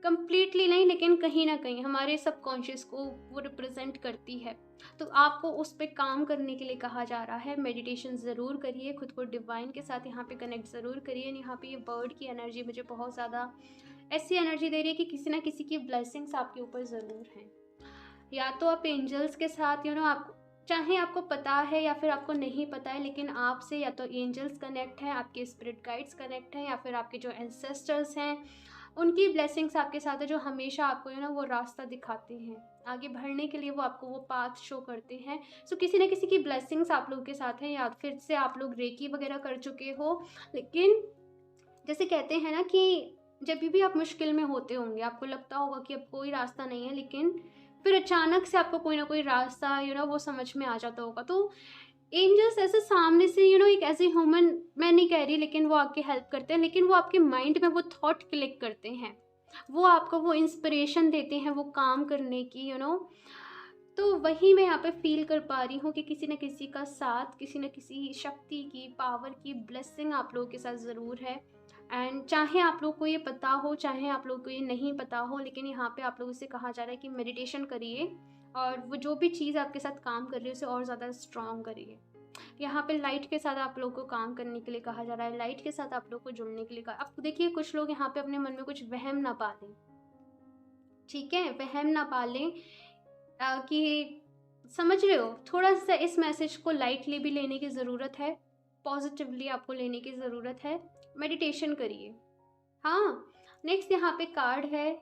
कंप्लीटली नहीं, लेकिन कहीं ना कहीं हमारे सबकॉन्शियस को वो रिप्रेजेंट करती है। तो आपको उस पर काम करने के लिए कहा जा रहा है। मेडिटेशन ज़रूर करिए, खुद को डिवाइन के साथ यहाँ पे कनेक्ट ज़रूर करिए। यहाँ पे ये बर्ड की एनर्जी मुझे बहुत ज़्यादा ऐसी एनर्जी दे रही है कि किसी ना किसी की ब्लेसिंग्स आपके ऊपर ज़रूर हैं। या तो आप एंजल्स के साथ आप चाहे आपको पता है या फिर आपको नहीं पता है, लेकिन आपसे या तो एंजल्स कनेक्ट हैं, आपके स्पिरिट गाइड्स कनेक्ट हैं, या फिर आपके जो एंसेस्टर्स हैं उनकी ब्लेसिंग्स आपके साथ है, जो हमेशा आपको वो रास्ता दिखाते हैं आगे बढ़ने के लिए, वो आपको वो पाथ शो करते हैं। सो किसी न किसी की ब्लेसिंग्स आप लोगों के साथ हैं, या फिर से आप लोग रेकी वगैरह कर चुके हो। लेकिन जैसे कहते हैं ना कि जब भी आप मुश्किल में होते होंगे, आपको लगता होगा कि अब कोई रास्ता नहीं है, लेकिन फिर अचानक से आपको कोई ना कोई रास्ता वो समझ में आ जाता होगा। तो एंजल्स ऐसे सामने से एक ऐसे ह्यूमन, मैं नहीं कह रही, लेकिन वो आपकी हेल्प करते हैं, लेकिन वो आपके माइंड में वो थॉट क्लिक करते हैं, वो आपको वो इंस्पिरेशन देते हैं वो काम करने की तो वही मैं यहाँ पे फील कर पा रही हूँ कि किसी न किसी का साथ, किसी न किसी शक्ति की, पावर की ब्लेसिंग आप लोगों के साथ ज़रूर है। एंड चाहे आप लोग को ये पता हो, चाहे आप लोग को ये नहीं पता हो, लेकिन यहाँ पे आप लोगों से कहा जा रहा है कि मेडिटेशन करिए, और वो जो भी चीज़ आपके साथ काम कर रही है उसे और ज़्यादा स्ट्रॉन्ग करिए। यहाँ पे लाइट के साथ आप लोग को काम करने के लिए कहा जा रहा है, लाइट के साथ आप लोग को जुड़ने के लिए कहा। अब देखिए, कुछ लोग यहाँ पे अपने मन में कुछ वहम ना पालें, ठीक है, वहम ना पालें कि समझ रहे हो, थोड़ा सा इस मैसेज को लाइटली भी लेने की ज़रूरत है, पॉजिटिवली आपको लेने की ज़रूरत है। मेडिटेशन करिए। हाँ, नेक्स्ट यहाँ पे कार्ड है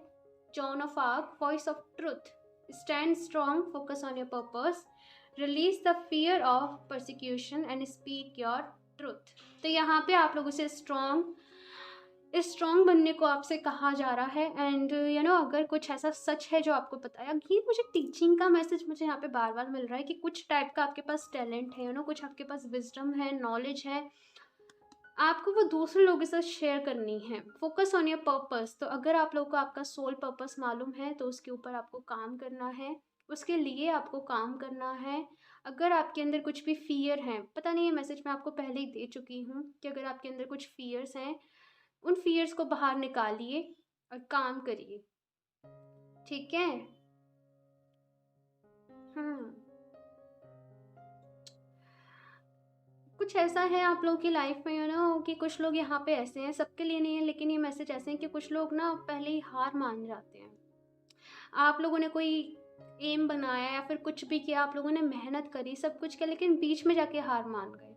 John of arc, voice of truth. Stand strong, focus on your purpose, release the fear of persecution and speak your truth. तो यहाँ पे आप लोगों से स्ट्रॉन्ग बनने को आपसे कहा जा रहा है। एंड अगर कुछ ऐसा सच है जो आपको पता है, ये मुझे टीचिंग का मैसेज मुझे यहाँ पे बार बार मिल रहा है कि कुछ टाइप का आपके पास टैलेंट है, कुछ आपके पास विजडम है, नॉलेज है, आपको वो दूसरे लोगों के साथ शेयर करनी है। Focus on your purpose. तो अगर आप लोगों को आपका सोल पर्पस मालूम है तो उसके ऊपर आपको काम करना है, उसके लिए आपको काम करना है। अगर आपके अंदर कुछ भी फियर है, पता नहीं, ये मैसेज मैं आपको पहले ही दे चुकी हूँ कि अगर आपके अंदर कुछ फियर्स हैं, उन फियर्स को बाहर निकालिए और काम करिए, ठीक है। कुछ ऐसा है आप लोगों की लाइफ में कि कुछ लोग यहाँ पे ऐसे हैं, सबके लिए नहीं है, लेकिन ये मैसेज ऐसे हैं कि कुछ लोग ना पहले ही हार मान जाते हैं। आप लोगों ने कोई एम बनाया या फिर कुछ भी किया, आप लोगों ने मेहनत करी, सब कुछ किया, लेकिन बीच में जाके हार मान गए।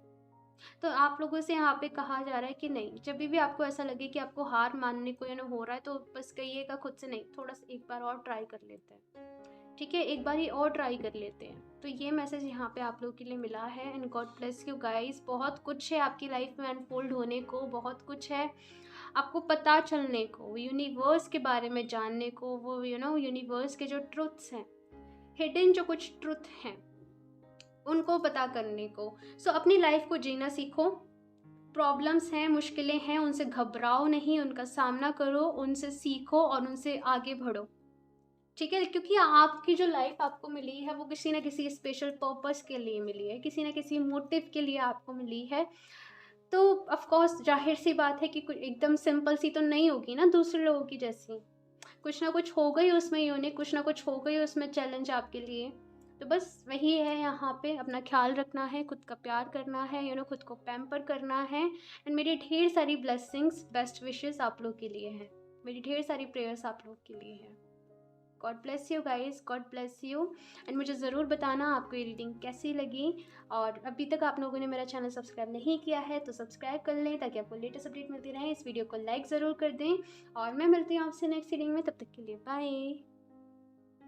तो आप लोगों से यहाँ पे कहा जा रहा है कि नहीं, जब भी आपको ऐसा लगे कि आपको हार मानने को हो रहा है, तो बस कहिएगा खुद से, नहीं, थोड़ा सा एक बार और ट्राई कर लेते हैं, ठीक है, एक बार ही और ट्राई कर लेते हैं। तो ये मैसेज यहाँ पे आप लोगों के लिए मिला है। And God bless you guys. बहुत कुछ है आपकी लाइफ में अनफोल्ड होने को, बहुत कुछ है आपको पता चलने को, यूनिवर्स के बारे में जानने को, वो यूनिवर्स के जो ट्रुथ्स हैं, हिडन जो कुछ ट्रुथ हैं, उनको पता करने को। सो अपनी लाइफ को जीना सीखो। प्रॉब्लम्स हैं, मुश्किलें हैं, उनसे घबराओ नहीं, उनका सामना करो, उनसे सीखो और उनसे आगे बढ़ो, ठीक है। क्योंकि आपकी जो लाइफ आपको मिली है वो किसी ना किसी स्पेशल पर्पस के लिए मिली है, किसी ना किसी मोटिव के लिए आपको मिली है। तो ऑफ कोर्स जाहिर सी बात है कि कुछ एकदम सिंपल सी तो नहीं होगी ना दूसरे लोगों की जैसी, कुछ ना कुछ हो गई उसमें यूनिक, कुछ ना कुछ हो गई उसमें चैलेंज आपके लिए। तो बस वही है, यहाँ पे अपना ख्याल रखना है, खुद का प्यार करना है, खुद को पैम्पर करना है। एंड मेरी ढेर सारी ब्लेसिंग्स, बेस्ट विशेस आप लोग के लिए हैं, मेरी ढेर सारी प्रेयर्स आप लोग के लिए हैं। God bless you guys, God bless you. And मुझे ज़रूर बताना आपको ये रीडिंग कैसी लगी। और अभी तक आप लोगों ने मेरा चैनल सब्सक्राइब नहीं किया है तो सब्सक्राइब कर लें, ताकि आपको लेटेस्ट अपडेट मिलती रहे। इस वीडियो को लाइक ज़रूर कर दें, और मैं मिलती हूँ आपसे नेक्स्ट रीडिंग में। तब तक के लिए बाय।